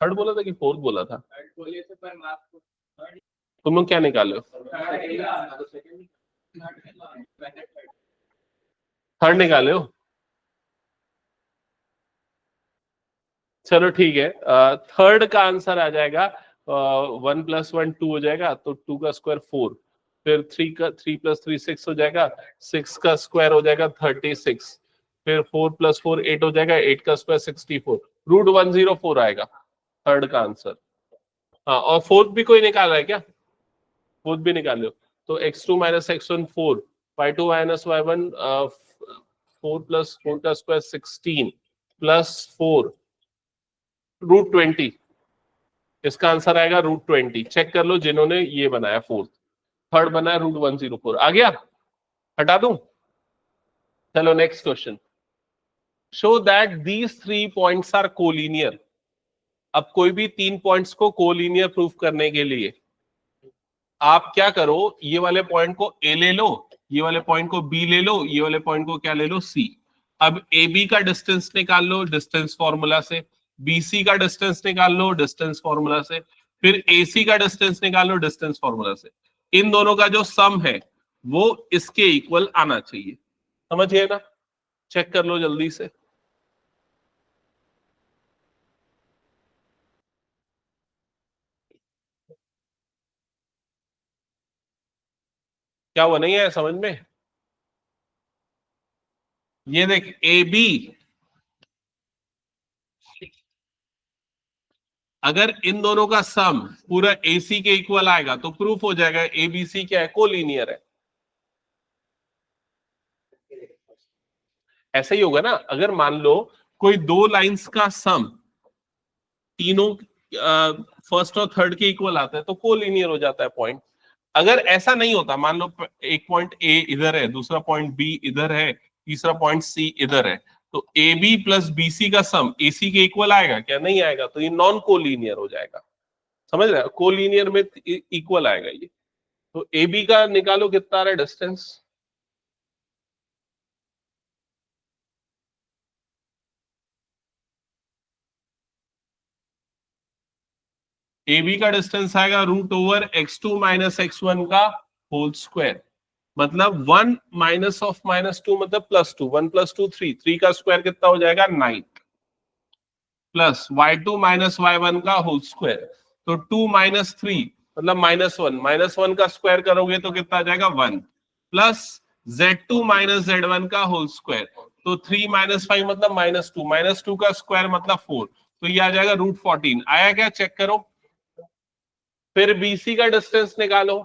थर्ड बोला था कि फोर्थ बोला था? तुम लोग क्या निकाले हो? थर्ड निकाले हो? चलो ठीक है, थर्ड का आंसर आ जाएगा 1 प्लस 1 2 हो जाएगा, तो 2 का स्क्वायर 4, फिर 3 प्लस 3 6 हो जाएगा, 6 का स्क्वायर हो जाएगा 36, फिर 4 प्लस 4 8 हो जाएगा, 8 का स्क्वायर 64, रूट 104 आएगा थर्ड का आंसर। हाँ, और फोर्थ भी कोई निकाल रहा है क्या? फोर्थ भी निकाल लो। तो x2 minus x1 4, y2 minus y1 4 plus 4 का स्क्वायर 16 प्लस 4 रूट 20, इसका आंसर आएगा रूट 20। चेक कर लो जिन्होंने ये बनाया फोर्थ, थर्ड बनाया रूट 104। आ गया? हटा दूं? चलो next question. Show that these 3 points are collinear. अब कोई भी 3 पॉइंट्स को कोलिनियर प्रूफ करने के लिए आप क्या करो, ये वाले पॉइंट को ए ले लो, ये वाले पॉइंट को बी ले लो, ये वाले पॉइंट को क्या ले लो, सी। अब ए बी का डिस्टेंस निकाल लो डिस्टेंस फॉर्मूला से, बी सी का डिस्टेंस निकाल लो डिस्टेंस फॉर्मूला से, फिर ए सी का डिस्टेंस निकाल लो डिस्टेंस फॉर्मूला से। इन दोनों का जो सम है वो इसके इक्वल आना चाहिए। समझिए ना? चेक कर लो जल्दी से। क्या हुआ, नहीं है समझ में? ये देख, ए बी अगर इन दोनों का सम पूरा एसी के इक्वल आएगा तो प्रूफ हो जाएगा एबीसी क्या है, कोलिनियर है। ऐसा ही होगा ना, अगर मान लो कोई दो लाइंस का सम तीनों फर्स्ट और थर्ड के इक्वल आता है तो कोलिनियर हो जाता है पॉइंट। अगर ऐसा नहीं होता, मान लो एक पॉइंट ए इधर है, दूसरा पॉइंट बी इधर है, तीसरा पॉइंट सी इधर है, तो A B plus B C का सम एसी के इक्वल आएगा क्या? नहीं आएगा, तो ये नॉन कोलिनियर हो जाएगा। समझ रहे हो? कोलिनियर में इक्वल आएगा ये। तो ए बी का निकालो कितना आ रहा है डिस्टेंस। ए बी का डिस्टेंस आएगा root over x2 minus x1 का होल स्क्वायर, मतलब 1 माइनस ऑफ माइनस 2 मतलब प्लस 2, 1 प्लस 2 3, 3 का स्क्वायर कितना हो जाएगा 9, प्लस y2 माइनस y1 का होल स्क्वायर, तो 2 माइनस 3 मतलब -1, -1 का स्क्वायर करोगे तो कितना आ जाएगा 1, प्लस z2 माइनस z1 का होल स्क्वायर, तो 3 माइनस 5 मतलब -2, -2 का स्क्वायर मतलब 4, तो ये आ जाएगा रूट 14। आया क्या? चेक करो। फिर बीसी का डिस्टेंस निकालो,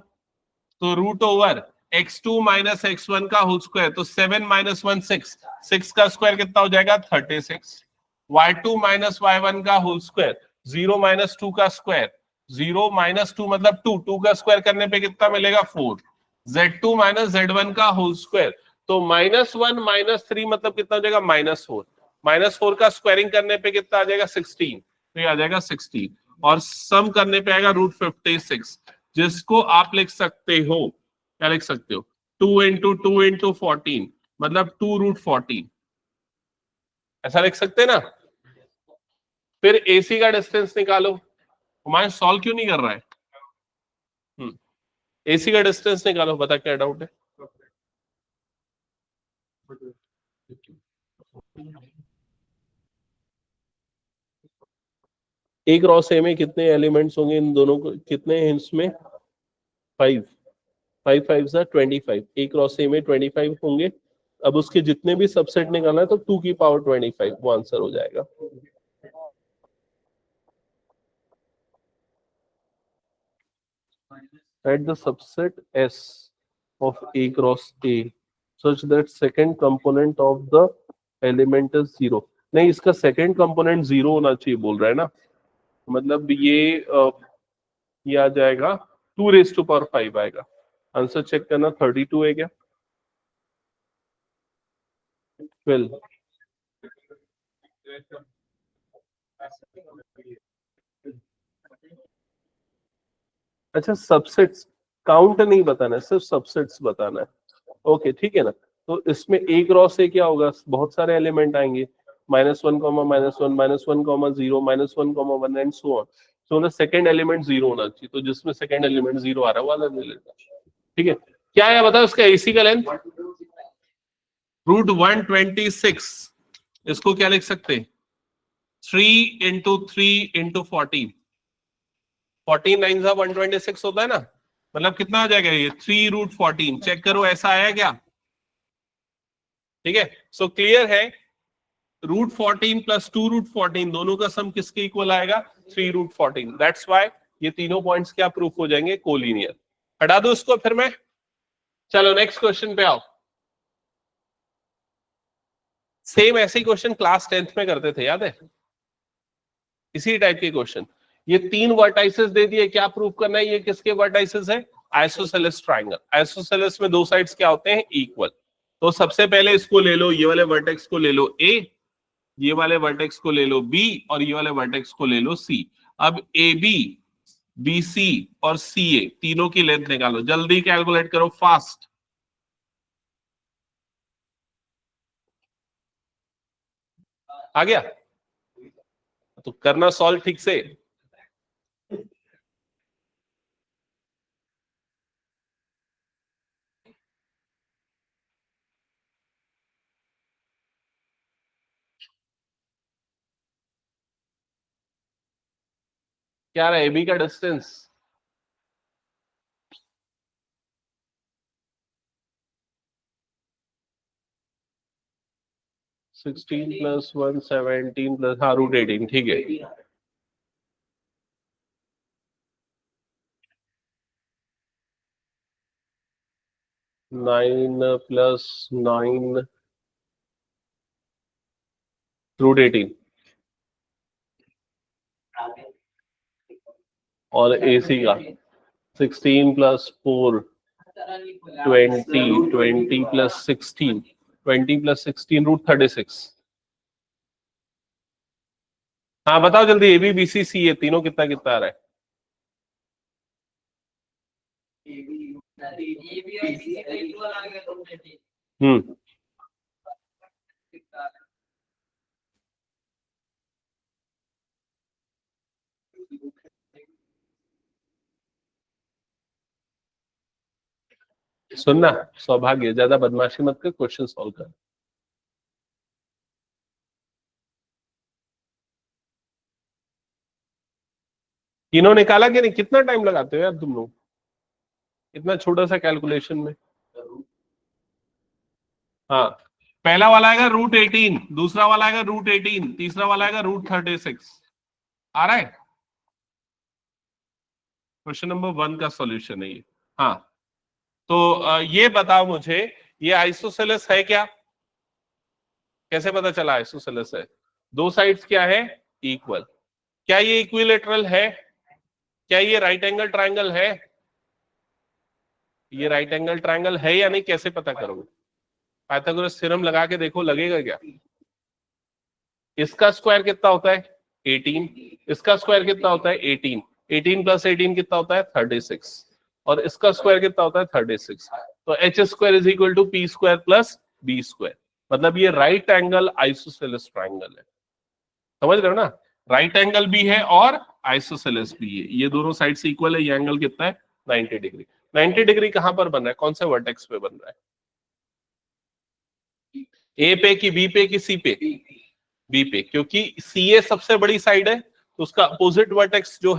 तो root over x2 minus x1 का होल स्क्वायर, तो 7 माइनस 1 6, 6 का स्क्वायर कितना हो जाएगा 36, y2 माइनस y1 का होल स्क्वायर, 0 माइनस 2 का स्क्वायर, 0 माइनस 2 मतलब 2, 2 का स्क्वायर करने पे कितना मिलेगा 4, z2 माइनस z1 का होल स्क्वायर, तो -1 -3 मतलब कितना हो जाएगा -4, -4 का स्क्वायरिंग करने पे कितना आ जाएगा 16, तो ये आ जाएगा 16, और सम करने पे आएगा रूट 56, जिसको आप लिख सकते हो, क्या लिख सकते हो, 2 × 2 × 14 मतलब 2 रूट 14, ऐसा लिख सकते हैं ना? फिर एसी का डिस्टेंस निकालो। हमारे सॉल्व क्यों नहीं कर रहा है? एसी का डिस्टेंस निकालो, बता क्या डाउट है? ए क्रॉस ए में कितने एलिमेंट्स होंगे इन दोनों को, कितने हैं इसमें? 5, 5 5 सा 25, ए क्रॉस ए में 25 होंगे। अब उसके जितने भी सबसेट निकालना है तो 2 की पावर 25 वो आंसर हो जाएगा। Write the subset S of A cross A such that second component of the element is 0। नहीं, इसका सेकंड कंपोनेंट 0 होना चाहिए बोल रहा है ना, मतलब ये आ जाएगा 2⁵ आएगा। आंसर चेक करना, 32 है क्या? 12। अच्छा, सबसेट्स काउंट नहीं बताना है, सिर्फ सबसेट्स बताना है। ओके ठीक है ना। तो इसमें ए क्रॉस ए क्या होगा, बहुत सारे एलिमेंट आएंगे, -1, -1, -1, 0, -1, 1 and so on. So the second element 0 होना चाहिए, तो जिसमें सेकंड एलिमेंट 0 आ रहा है वाला ले लेगा। ठीक है, क्या है बताओ इसका एसी का लेंथ? √126। इसको क्या लिख सकते हैं? 3 × 3 × 14। 14 9 126 होता है ना, मतलब कितना आ जाएगा ये? 3√14। चेक करो ऐसा आया क्या? ठीक है, सो क्लियर है, √14 + 2√14 दोनों का सम किसके इक्वल आएगा? 3√14। दैट्स व्हाई ये तीनों पॉइंट्स क्या प्रूफ हो जाएंगे? कोलिनियर। हटा दो इसको फिर मैं। चलो नेक्स्ट क्वेश्चन पे आओ। सेम ऐसे ही क्वेश्चन क्लास 10th में करते थे, याद है? इसी टाइप के क्वेश्चन। ये 3 वर्टाइसेस दे दिए, क्या प्रूफ करना है? ये किसके वर्टाइसेस है? Isosceles triangle. आइसोसेलेस में दो साइड्स क्या होते हैं? इक्वल। तो सबसे पहले इसको ले लो, ये वाले वर्टेक्स को ले लो ए, ये वाले वर्टेक्स को ले लो बी, और ये वाले वर्टेक्स को ले लो सी। अब ए बी, बी सी और सी ए तीनों की लेंथ निकालो, जल्दी कैलकुलेट करो, फास्ट। आ गया? तो करना सॉल्व ठीक से। क्या रहा है एबी का डिस्टेंस? Sixteen plus 1 17 plus √18। ठीक है, 9 + 9 √18 और AC का 16 + 4 20 20 + 16 20 + 16 √36। हाँ बताओ जल्दी, ए बी बी सी सी ए तीनों कितना कितना आ रहा है? हम्म, सुनना, सौभाग्य ज्यादा बदमाशी मत कर, क्वेश्चन सॉल्व कर। तीनों निकाला कि नहीं? कितना टाइम लगाते हो यार तुम लोग इतना छोटा सा कैलकुलेशन में? हाँ, पहला वाला आएगा √18, दूसरा वाला आएगा √18, तीसरा वाला आएगा √36। आ रहा है? क्वेश्चन नंबर 1 का सॉल्यूशन है ये। हाँ, तो ये बताओ मुझे, ये आइसोसेलेस है क्या? कैसे पता चला आइसोसेलेस है? दो साइड्स क्या है? इक्वल। क्या ये इक्विलेटरल है? क्या ये राइट एंगल ट्रायंगल है? ये राइट एंगल ट्रायंगल है या नहीं, कैसे पता करोगे? पाइथागोरस थ्योरम लगा के देखो, लगेगा क्या? इसका स्क्वायर कितना होता है? 18। इसका स्क्वायर कितना होता है? 18। 18 + 18 कितना होता है? 36। और इसका स्क्वायर कितना होता है? 36। तो h² = p² + b²। मतलब ये राइट एंगल आइसोसेलेस ट्रायंगल है। समझ रहे हो ना? राइट एंगल भी है और आइसोसेलेस भी है, ये दोनों साइड से इक्वल है। ये एंगल कितना है? 90 डिग्री। 90 डिग्री कहां पर बन रहा है? कौन से वर्टेक्स पे बन रहा है? ए पे कि बी पे कि सी पे? बी पे, क्योंकि सी ए सबसे बड़ी साइड है तो उसका अपोजिट वर्टेक्स जो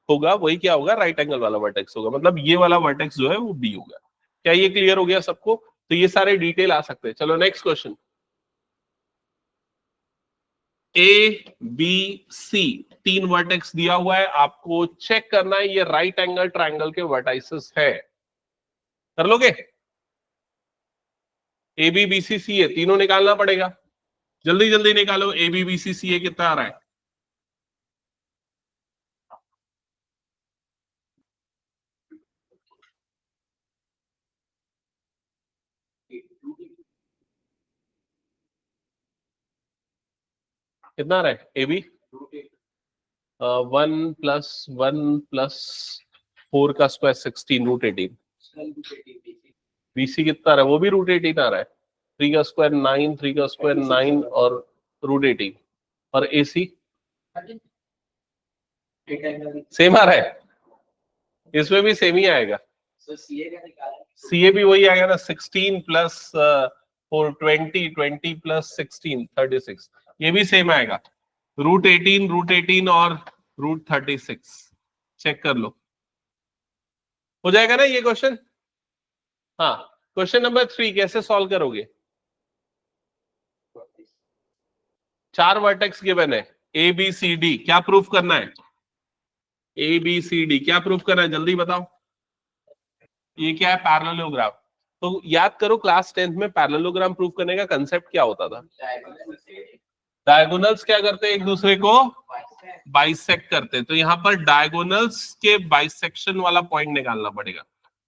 होगा वही क्या होगा, राइट एंगल वाला वर्टेक्स होगा, मतलब ये वाला वर्टेक्स जो है वो बी होगा। क्या ये क्लियर हो गया सबको? तो ये सारे डिटेल आ सकते हैं। चलो next question, A B C तीन वर्टेक्स दिया हुआ है, आपको चेक करना है ये राइट एंगल ट्रायंगल के वर्टाइसेस है। कर लोगे? ए बी बी सी सी ए तीनों निकालना पड़ेगा, जल्दी जल्दी निकालो। ए बी बी सी सी ए कितना आ रहा है? कितना आ रहा है ए बी? 1+1+4 का स्क्वायर 16 √18। बीसी कितना आ रहा है? वो भी √18 आ रहा है। 3 का स्क्वायर 9, 3 का स्क्वायर 9 और √18। और एसी सेम आ रहा है, इसमें भी सेम ही आएगा। सीए भी वही आएगा ना, 16 प्लस 4 20, 20 प्लस 16 36, ये भी सेम आएगा। √18 और √36 चेक कर लो, हो जाएगा ना ये क्वेश्चन। हाँ, क्वेश्चन नंबर 3 कैसे सॉल्व करोगे? 4 वर्टेक्स गिवन है, ए बी सी डी, क्या प्रूफ करना है? ए बी सी डी क्या प्रूफ करना है, जल्दी बताओ। ये क्या है? पैरेललोग्राम। तो याद करो क्लास 10th में पैरेललोग्राम प्रूफ करने का कंसेप्ट क्या होता था? डायगोनल्स क्या करते हैं, एक दूसरे को बाइसेक्ट करते हैं। तो यहाँ पर डायगोनल्स के बाइसेक्शन वाला पॉइंट निकालना पड़ेगा।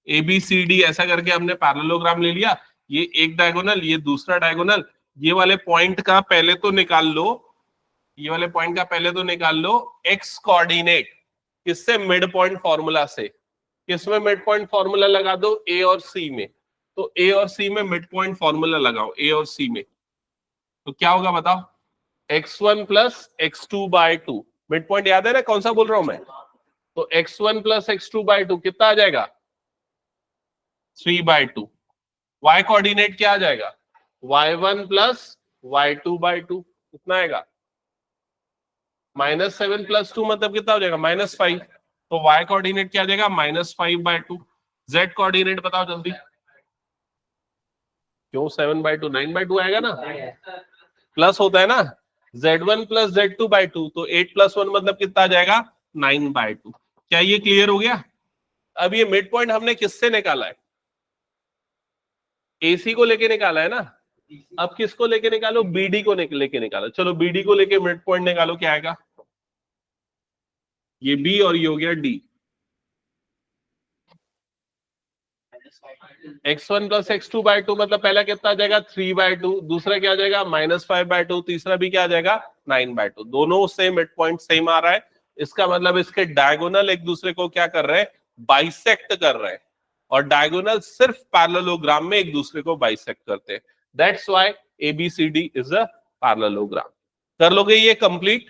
ए बी सी डी ऐसा करके हमने पैरेललोग्राम ले लिया, ये एक डायगोनल, ये दूसरा डायगोनल, ये वाले पॉइंट का पहले तो निकाल लो, ये वाले पॉइंट का पहले तो निकाल लो एक्स कोऑर्डिनेट, किससे? मिड पॉइंट फॉर्मूला से। किसमें मिड पॉइंट फॉर्मूला लगा दो? ए और सी में। तो ए और सी में मिड पॉइंट फॉर्मूला लगाओ, ए और सी में, तो क्या होगा बताओ? x1 plus x2/2, mid point याद है ना, कौन सा बोल रहा हूं मैं? तो x1 प्लस x2/2 कितना आ जाएगा? 3/2। y कोऑर्डिनेट क्या आ जाएगा? y1 प्लस y2/2 कितना आएगा? -7 + 2 मतलब कितना हो जाएगा? -5। तो y कोऑर्डिनेट क्या आ जाएगा? -5/2। z कोऑर्डिनेट बताओ जल्दी। क्यों 7/2? 9/2 आएगा ना, प्लस होता है ना। z1 प्लस z2/2, तो 8 + 1 मतलब कितना आ जाएगा? 9/2। क्या ये क्लियर हो गया? अब ये मिड पॉइंट हमने किससे निकाला है? एसी को लेके निकाला है ना। अब किसको लेके निकालो? बीडी को लेके निकालो। चलो बीडी को लेके मिड पॉइंट निकालो, क्या आएगा? ये बी और ये हो गया डी। x1 प्लस x2/2 मतलब पहला कितना आ जाएगा? 3/2, दूसरा क्या आ जाएगा? -5/2, तीसरा भी क्या आ जाएगा? 9/2। दोनों से मिड पॉइंट सेम आ रहा है, इसका मतलब इसके डायगोनल एक दूसरे को क्या कर रहे हैं? बाइसेक्ट कर रहे हैं। और डायगोनल सिर्फ पैरेललोग्राम में एक दूसरे को बाइसेक्ट करते हैं। That's why ABCD is a parallelogram. कर लोगे ये कंप्लीट?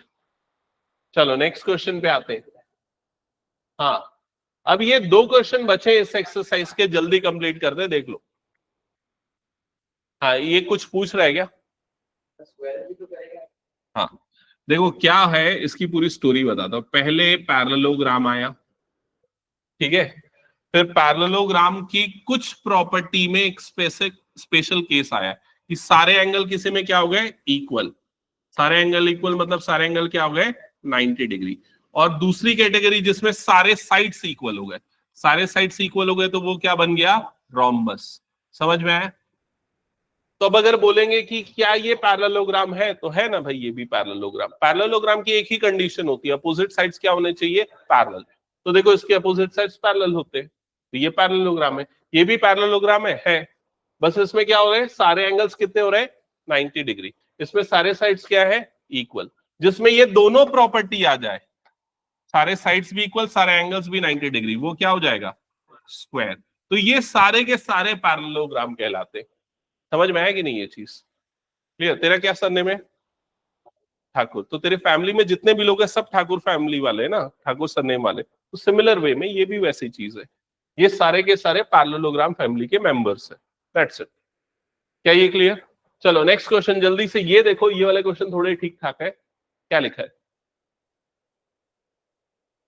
चलो नेक्स्ट क्वेश्चन पे आते हैं। हाँ, अब ये 2 क्वेश्चन बचे इस एक्सरसाइज के, जल्दी कंप्लीट कर दे, देख लो। हाँ, ये कुछ पूछ रहा है क्या? हाँ, देखो क्या है, इसकी पूरी स्टोरी बताता हूं। पहले पैरेललोग्राम आया, ठीक है, फिर पैरेललोग्राम की कुछ प्रॉपर्टी में एक स्पेशल केस आया कि सारे एंगल किसी में क्या हो गए? इक्वल। सारे एंगल इक्वल मतलब सारे एंगल क्या हो गए? 90 डिग्री। और दूसरी कैटेगरी जिसमें सारे साइड्स इक्वल हो गए, सारे साइड्स इक्वल हो गए, तो वो क्या बन गया? रोम्बस। समझ में आया? तो अब अगर बोलेंगे कि क्या ये पैरेललोग्राम है, तो है ना भाई, ये भी पैरेललोग्राम। पैरेललोग्राम की एक ही कंडीशन होती है, अपोजिट साइड्स क्या होने चाहिए? पैरेलल। तो देखो इसके अपोजिट साइड्स पैरेलल होते हैं, तो ये पैरेललोग्राम है, ये भी पैरेललोग्राम है। बस इसमें क्या हो रहा है? सारे एंगल्स कितने हो रहे हैं? 90 डिग्री। इसमें सारे साइड्स क्या है? इक्वल। जिसमें ये दोनों प्रॉपर्टी आ जाए, सारे साइड्स भी इक्वल, सारे एंगल्स भी 90 डिग्री, वो क्या हो जाएगा? स्क्वायर। तो ये सारे के सारे पैरेललोग्राम कहलाते हैं। समझ में आया कि नहीं ये चीज? क्लियर? तेरा क्या सरनेम है? ठाकुर। तो तेरे फैमिली में जितने भी लोग हैं सब ठाकुर फैमिली वाले हैं ना, ठाकुर सरनेम वाले। तो सिमिलर वे में ये भी वैसी चीज है, ये सारे के सारे पैरेललोग्राम फैमिली के मेंबर्स हैं। That's it. क्या ये क्लियर? चलो नेक्स्ट क्वेश्चन जल्दी से। ये देखो, ये वाले क्वेश्चन थोड़े ठीक ठाक है। क्या लिखा है?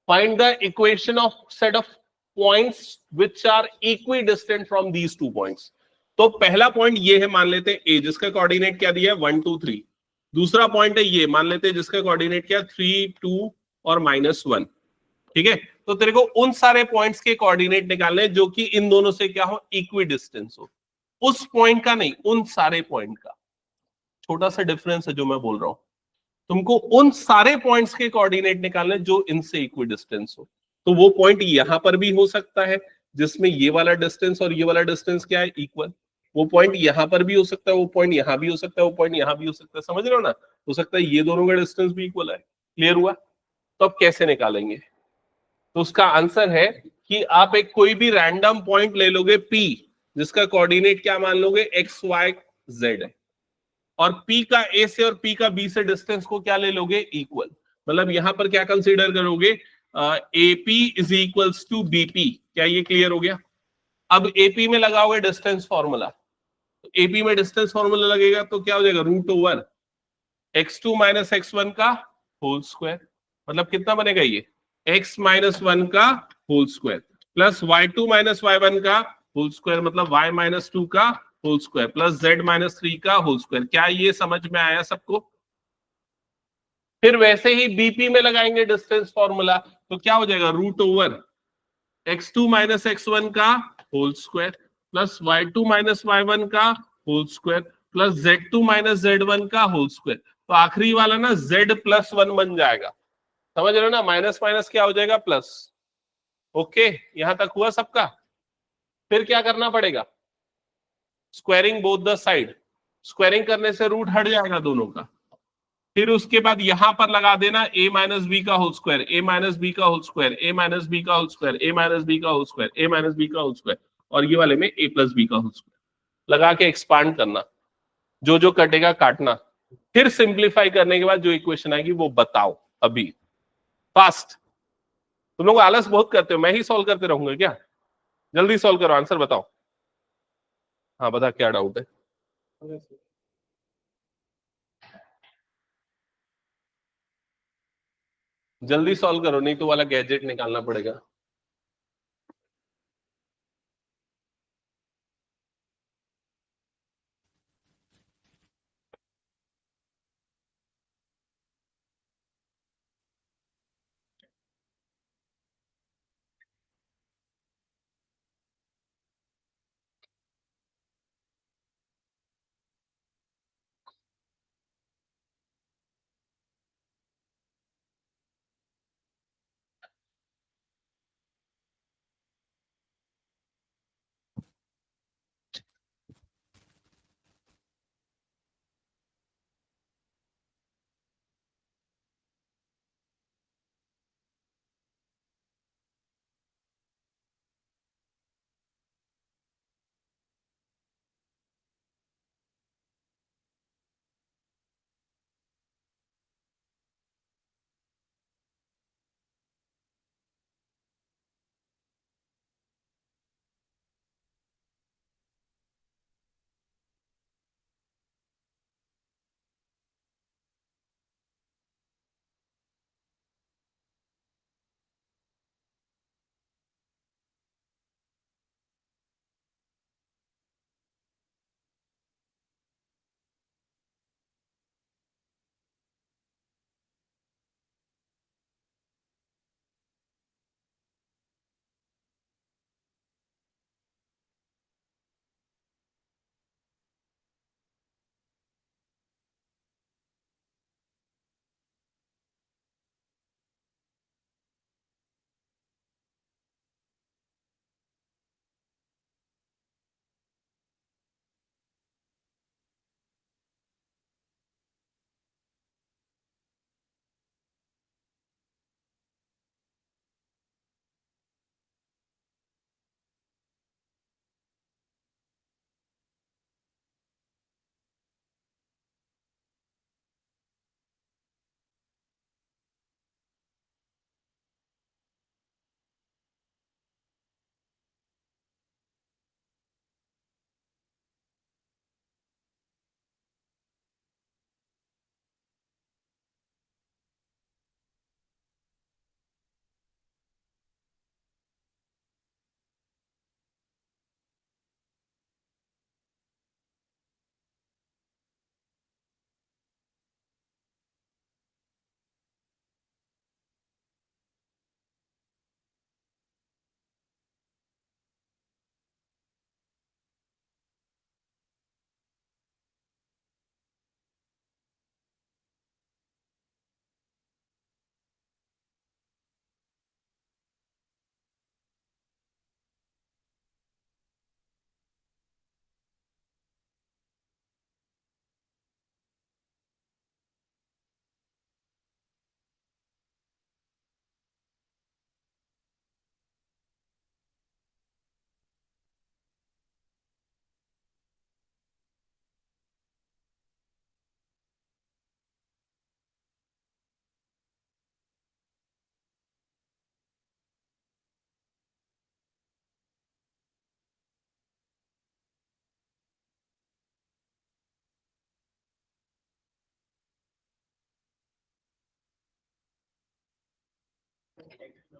Find the equation of set of points which are equidistant from these 2 points. तो पहला पॉइंट ये है, मान लेते हैं ए, जिसका कोऑर्डिनेट क्या दिया है 1 2 3। दूसरा पॉइंट है ये, मान लेते हैं जिसका कोऑर्डिनेट क्या 3 2 और -1। ठीक है, तो तेरे को उन सारे पॉइंट्स के कोऑर्डिनेट निकालने हैं जो कि इन दोनों से क्या हो, इक्वी डिस्टेंस हो। उस पॉइंट का नहीं, उन सारे पॉइंट का। छोटा सा डिफरेंस है जो मैं बोल रहा हूं। तुमको उन सारे पॉइंट्स के कोऑर्डिनेट निकालने जो इनसे इक्वी डिस्टेंस हो। तो वो पॉइंट यहां पर भी हो सकता है जिसमें ये वाला डिस्टेंस और ये वाला डिस्टेंस क्या है, इक्वल। वो पॉइंट यहां पर भी हो सकता है, वो पॉइंट यहां भी हो सकता है, वो पॉइंट यहां भी हो सकता है। समझ रहे हो ना? हो सकता है ये दोनों का डिस्टेंस भी इक्वल है। क्लियर हुआ? तो अब कैसे निकालेंगे? तो उसका आंसर है कि आप एक कोई भी रैंडम पॉइंट ले लोगे P, जिसका कोऑर्डिनेट क्या मान लोगे, एक्स वाई जेड है, और P का A से और P का B से डिस्टेंस को क्या ले लोगे, इक्वल। मतलब यहां पर क्या कंसीडर करोगे, AP is equals to BP। क्या ये क्लियर हो गया? अब AP में लगाओगे डिस्टेंस फॉर्मूला, तो AP में डिस्टेंस फॉर्मूला लगेगा तो क्या हो जाएगा, √ओवर x2 माइनस x1 का होल स्क्वायर। मतलब कितना बनेगा ये, x माइनस 1 का whole square plus y2 minus y1 का होल स्क्वायर, मतलब y माइनस 2 का whole square plus z minus 3 का होल स्क्वायर। क्या ये समझ में आया सबको? फिर वैसे ही बीपी में लगाएंगे डिस्टेंस फॉर्मूला, तो क्या हो जाएगा, √ओवर x2 माइनस x1 का whole square plus y2 minus y1 का whole square plus z2 minus z1 का होल स्क्वायर। तो आखिरी वाला ना z प्लस 1 बन जाएगा। समझ रहे हो ना? माइनस माइनस क्या हो जाएगा, प्लस। ओके, यहां तक हुआ सबका? फिर क्या करना पड़ेगा, squaring both the side. Squaring करने से रूट हट जाएगा दोनों का। फिर उसके बाद यहां पर लगा देना a माइनस बी का whole square, a minus b का whole square, a minus b का whole square, a minus b का whole square, a minus b का होल स्क्वायर, और ये वाले में a प्लस बी का होल स्क्वायर लगा के एक्सपांड करना। जो जो कटेगा काटना। फिर सिंप्लीफाई करने के बाद जो इक्वेशन आएगी वो बताओ अभी, फास्ट। तुम लोग आलस बहुत करते हो, मैं ही सॉल्व करते रहूंगा क्या? जल्दी सॉल्व करो, आंसर बताओ। हाँ बता, क्या डाउट है? जल्दी सॉल्व करो, नहीं तो वाला गैजेट निकालना पड़ेगा।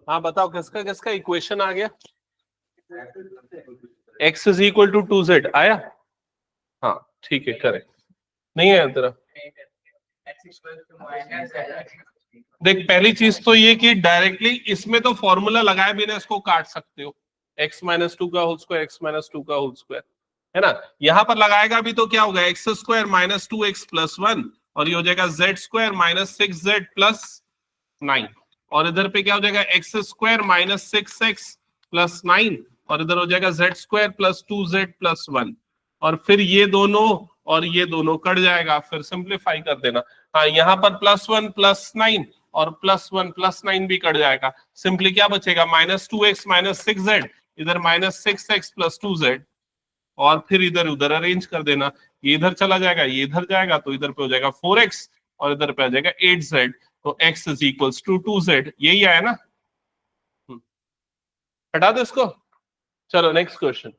हाँ बताओ किसका किसका इक्वेशन आ गया? x is equal to 2z आया? हाँ ठीक है, करेक्ट। नहीं आया तेरा? देख पहली चीज तो ये कि डायरेक्टली इसमें तो फॉर्मूला लगाए बिना इसको काट सकते हो, x माइनस टू का whole square, x minus two का होल स्क्वायर, है ना। यहां पर लगाएगा भी तो क्या होगा, x square minus 2x plus 1, और ये हो जाएगा z square minus 6z plus 9, और इधर पे क्या हो जाएगा, x square minus 6x plus 9, और इधर हो जाएगा z square plus 2z plus 1, और फिर ये दोनों और ये दोनों कट जाएगा, फिर सिंप्लीफाई कर देना। हाँ यहाँ पर प्लस 1 प्लस 9 और प्लस 1 प्लस 9 भी कट जाएगा, सिंपली क्या बचेगा, माइनस 2x माइनस 6z, इधर माइनस 6x प्लस 2z, और फिर इधर उधर अरेंज कर देना, ये इधर चला जाएगा, ये इधर जाएगा, तो इधर पे हो जाएगा 4x और इधर पे आ जाएगा 8z, तो x is equals to 2z, यही आया ना। हटा दो इसको, चलो next question.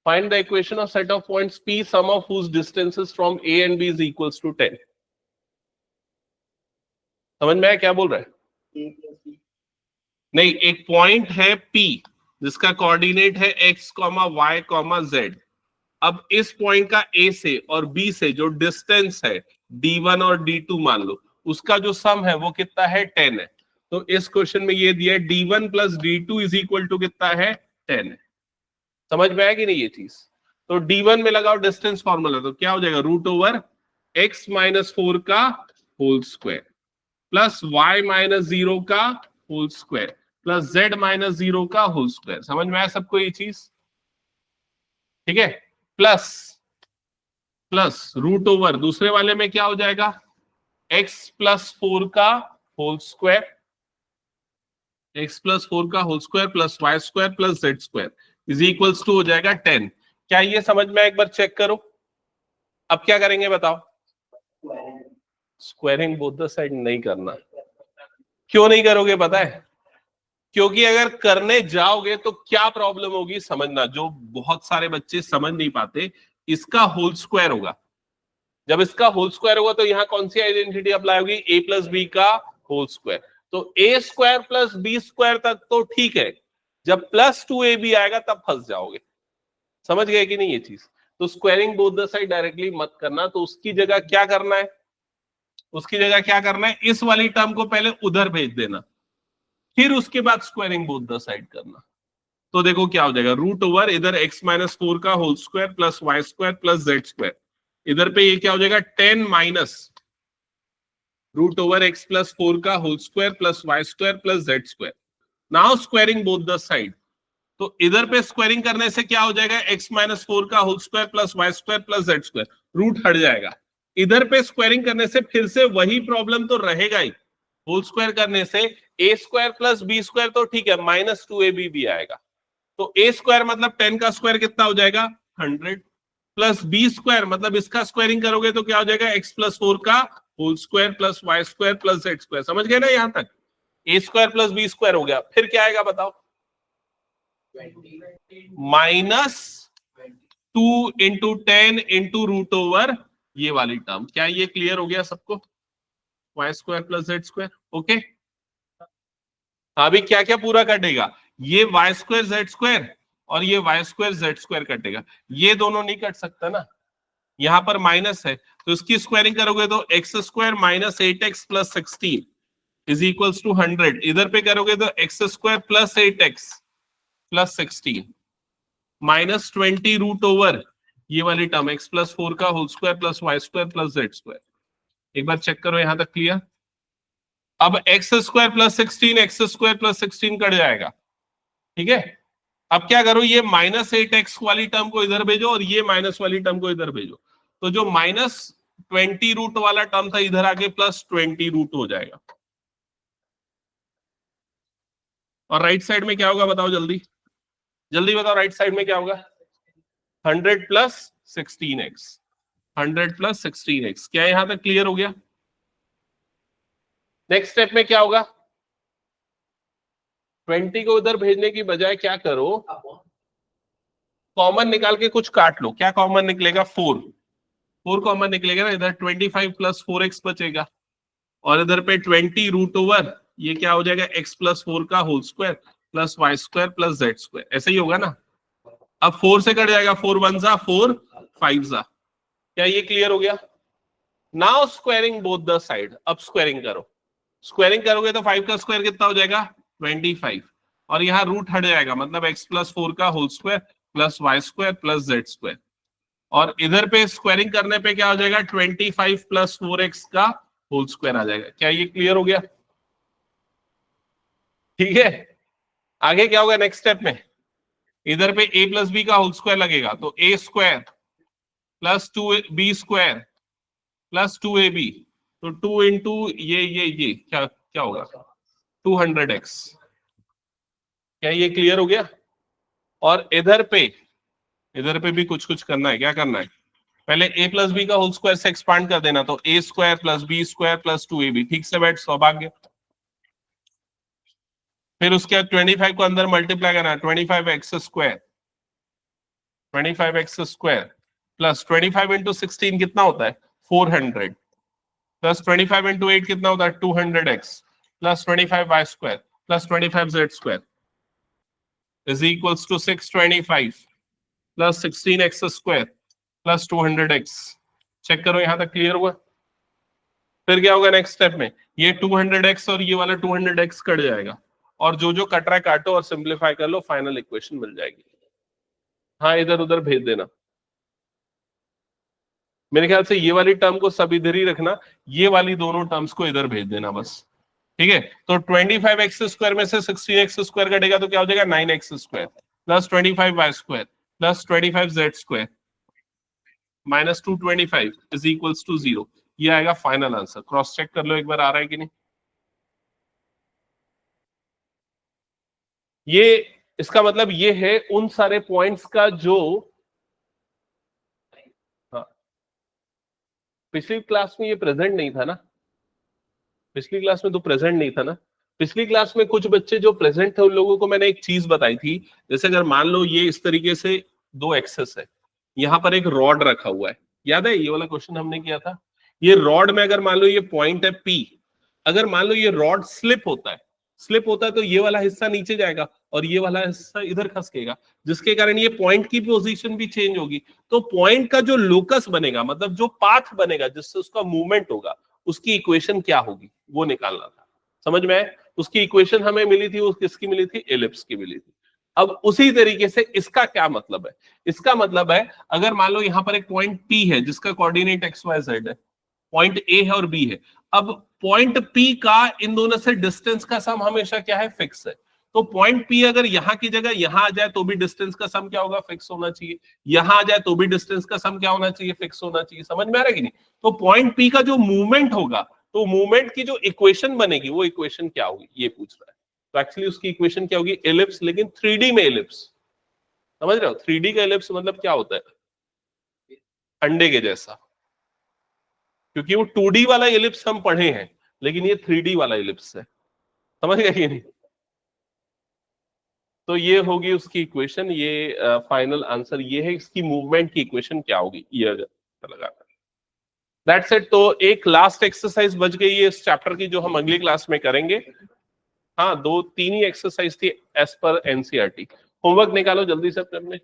Find the equation of set of points P, sum of whose distances from A and B is equals to 10. समझ में आया क्या बोल रहा है? नहीं, एक पॉइंट है P जिसका कोऑर्डिनेट है x, y, z। अब इस पॉइंट का A से और B से जो डिस्टेंस है D1 और D2 मान लो, उसका जो सम है वो कितना है, 10 है। तो इस क्वेश्चन में ये दिया है D1 plus D2 is equal to कितना है, 10 है। समझ में आया कि नहीं ये चीज? तो D1 में लगाओ डिस्टेंस फॉर्मूला, तो क्या हो जाएगा, रूट ओवर x माइनस 4 का whole square plus y minus 0 का whole square plus z minus 0 का होल स्क्वायर। समझ में आया सबको ये चीज? ठीक है, प्लस प्लस रूट ओवर दूसरे वाले में क्या हो जाएगा, x प्लस 4 का होल स्क्वायर, x प्लस 4 का whole square plus y square plus z square is equals to हो जाएगा 10। क्या ये समझ में, एक बार चेक करो। अब क्या करेंगे बताओ? स्क्वायरिंग बोथ द साइड नहीं करना। क्यों नहीं करोगे पता है? क्योंकि अगर करने जाओगे तो क्या प्रॉब्लम होगी समझना, जो बहुत सारे बच्चे समझ नहीं पाते। इसका होल स्क्वायर होगा, जब इसका होल स्क्वायर होगा तो यहां कौन सी आइडेंटिटी अप्लाई होगी, a प्लस बी का होल स्क्वायर। तो a square plus B square तक तो ठीक है, जब प्लस 2ab आएगा तब फंस जाओगे। समझ गए कि नहीं ये चीज? तो squaring both the side directly मत करना। तो उसकी जगह क्या करना है, उसकी जगह क्या करना है, इस वाली टर्म को पहले उधर भेज देना, फिर उसके बाद स्क्वायरिंग बोथ द साइड करना। तो देखो क्या हो जाएगा, रूट ओवर इधर x माइनस 4 का whole square plus y square plus z square, इधर पे ये क्या हो जाएगा, 10 माइनस रूट ओवर x प्लस 4 का whole square plus y square plus z square. Now squaring both the side, तो इधर पे स्क्वायरिंग करने से क्या हो जाएगा, x माइनस 4 का whole square plus y square plus z square, root हट जाएगा। इधर पे स्क्वायरिंग करने से फिर से वही प्रॉब्लम तो रहेगा ही, होल स्क्वायर करने से a square plus B square तो ठीक है, माइनस 2ab भी आएगा। तो a स्क्वायर मतलब 10 का स्क्वायर कितना हो जाएगा, 100, प्लस बी स्क्वायर मतलब इसका स्क्वायरिंग करोगे तो क्या हो जाएगा, x प्लस 4 का whole square plus y square plus z square. समझ गए ना यहां तक? a square plus B square हो गया, फिर क्या आएगा बताओ, minus 2 into 10 into root over ये वाली टर्म। क्या ये क्लियर हो गया सबको? Y square plus z square, okay. अभी क्या क्या पूरा कटेगा, ये वाई स्क्वायर जेड स्क्वायर और ये वाई स्क्वायर जेड स्क्वायर कटेगा, ये दोनों नहीं कट सकता ना, यहां पर माइनस है, तो इसकी स्क्वायरिंग करोगे तो x square minus 8x plus 16 is equals to 100, इधर पे करोगे तो x square plus 8x plus 16 minus 20 root over ये वाली टर्म x प्लस 4 का whole square plus y square plus z square. एक बार चेक करो यहां तक क्लियर? अब x square plus 16 x square plus 16 cut जाएगा, ठीक है। अब क्या करो, ये माइनस 8x वाली टर्म को इधर भेजो और ये माइनस वाली टर्म को इधर भेजो, तो जो माइनस 20 रूट वाला टर्म था इधर आके प्लस 20 रूट हो जाएगा। और राइट साइड में क्या होगा बताओ, जल्दी जल्दी बताओ, राइट साइड में क्या होगा, 100 प्लस 16x, 100 प्लस 16x। क्या यहां तक क्लियर हो गया? नेक्स्ट स्टेप में क्या होगा, 20 को उधर भेजने की बजाय क्या करो, कॉमन निकाल के कुछ काट लो। क्या कॉमन निकलेगा, 4, 4 कॉमन निकलेगा ना, इधर 25 प्लस 4x बचेगा और इधर पे 20 रूट ओवर ये क्या हो जाएगा x प्लस 4 का whole square plus y square plus z square, ऐसे ही होगा ना। अब 4 से कट जाएगा, 4 1 जा 4 5 जा, क्या ये क्लियर हो गया? Now squaring both the side, अब स्क्वायरिंग करो, स्क्वायरिंग करोगे तो 5 का स्क्वायर कितना हो जाएगा 25 और यहाँ रूट हट जाएगा, मतलब x प्लस 4 का whole square plus y square plus z square, और इधर पे स्क्वायरिंग करने पे क्या हो जाएगा 25 प्लस 4x का होल स्क्वायर आ जाएगा। क्या ये क्लियर हो गया? ठीक है, आगे क्या होगा नेक्स्ट स्टेप में, इधर पे a प्लस बी का होल स्क्वायर लगेगा तो a square plus 2b square plus 2ab, तो 2 इंटू ये क्या क्या होगा 200x। क्या ये क्लियर हो गया? और इधर पे भी कुछ कुछ करना है, क्या करना है, पहले a प्लस बी का होल स्क्वायर से एक्सपांड कर देना, तो a square plus B square plus 2ab, ठीक से बैठ सौभाग्य। फिर उसके बाद 25 को अंदर मल्टीप्लाई करना, 25x स्क्वायर प्लस 25 इंटू 16 कितना होता है 400 प्लस 25 इंटू 8 कितना होता है 200x plus 25y square plus 25z square is equals to 625 plus 16x square plus 200x। Check करो यहां तक क्लियर हुआ? फिर क्या होगा नेक्स्ट स्टेप में, ये 200x और ये वाला 200x कट जाएगा और जो जो कट रहा है काटो और सिंप्लीफाई कर लो, फाइनल इक्वेशन मिल जाएगी। हाँ इधर उधर भेज देना, मेरे ख्याल से ये वाली टर्म को सब इधर ही रखना, ये वाली दोनों टर्म्स को इधर भेज देना बस। ठीक है, तो 25x स्क्वायर में से 16x स्क्वायर कटेगा तो क्या हो जाएगा 9x square plus 25y square plus 25z square minus 225 is equals to 0। ये आएगा फाइनल आंसर। क्रॉस चेक कर लो एक बार आ रहा है कि नहीं। ये इसका मतलब ये है उन सारे पॉइंट्स का जो पिछली क्लास में ये प्रेजेंट नहीं था ना, पिछली क्लास में तो प्रेजेंट नहीं था ना। पिछली क्लास में कुछ बच्चे जो प्रेजेंट थे उन लोगों को मैंने एक चीज बताई थी, जैसे अगर मान लो ये इस तरीके से दो एक्सेस है, यहाँ पर एक रॉड रखा हुआ है, याद है ये वाला क्वेश्चन हमने किया था। ये रॉड में अगर मान लो ये पॉइंट है P, अगर मान लो ये रॉड स्लिप होता है तो ये वाला हिस्सा नीचे जाएगा और ये वाला हिस्सा इधर खसकेगा, जिसके कारण ये पॉइंट की पोजीशन भी चेंज होगी। तो पॉइंट का जो लोकस बनेगा, मतलब जो पाथ बनेगा जिससे उसका मूवमेंट होगा, उसकी इक्वेशन क्या होगी वो निकालना था। समझ में आए? उसकी इक्वेशन हमें मिली थी, वो किसकी मिली थी, एलिप्स की मिली थी। अब उसी तरीके से इसका क्या मतलब है, इसका मतलब है अगर मान लो यहां पर एक पॉइंट P है जिसका कोऑर्डिनेट XYZ है, पॉइंट A है और B है। अब पॉइंट P का इन दोनों से डिस्टेंस का सम हमेशा क्या है, फिक्स है। तो पॉइंट P अगर यहां की जगह यहां आ जाए तो भी डिस्टेंस का सम क्या होगा, फिक्स होना चाहिए। यहां आ जाए तो भी डिस्टेंस का सम क्या होना चाहिए, फिक्स होना चाहिए। समझ में आ रहा है कि नहीं? तो पॉइंट P का जो मूवमेंट होगा, तो मूवमेंट की जो इक्वेशन बनेगी वो इक्वेशन क्या होगी, ये पूछ रहा है। तो एक्चुअली उसकी इक्वेशन क्या होगी, एलिप्स, लेकिन 3D में एलिप्स। समझ रहे हो? 3D का एलिप्स मतलब क्या होता है, अंडे के जैसा। क्योंकि वो 2D वाला एलिप्स हम पढ़े हैं, लेकिन ये 3D वाला एलिप्स है। समझ गए कि नहीं? तो ये होगी उसकी इक्वेशन, ये फाइनल आंसर ये है। इसकी मूवमेंट की इक्वेशन क्या होगी, ये अगर लगाना। That's it. तो एक लास्ट एक्सरसाइज बच गई है इस चैप्टर की, जो हम अगली क्लास में करेंगे। हाँ, 2-3 ही एक्सरसाइज थी एज पर एनसीईआरटी। होमवर्क निकालो जल्दी से अपने।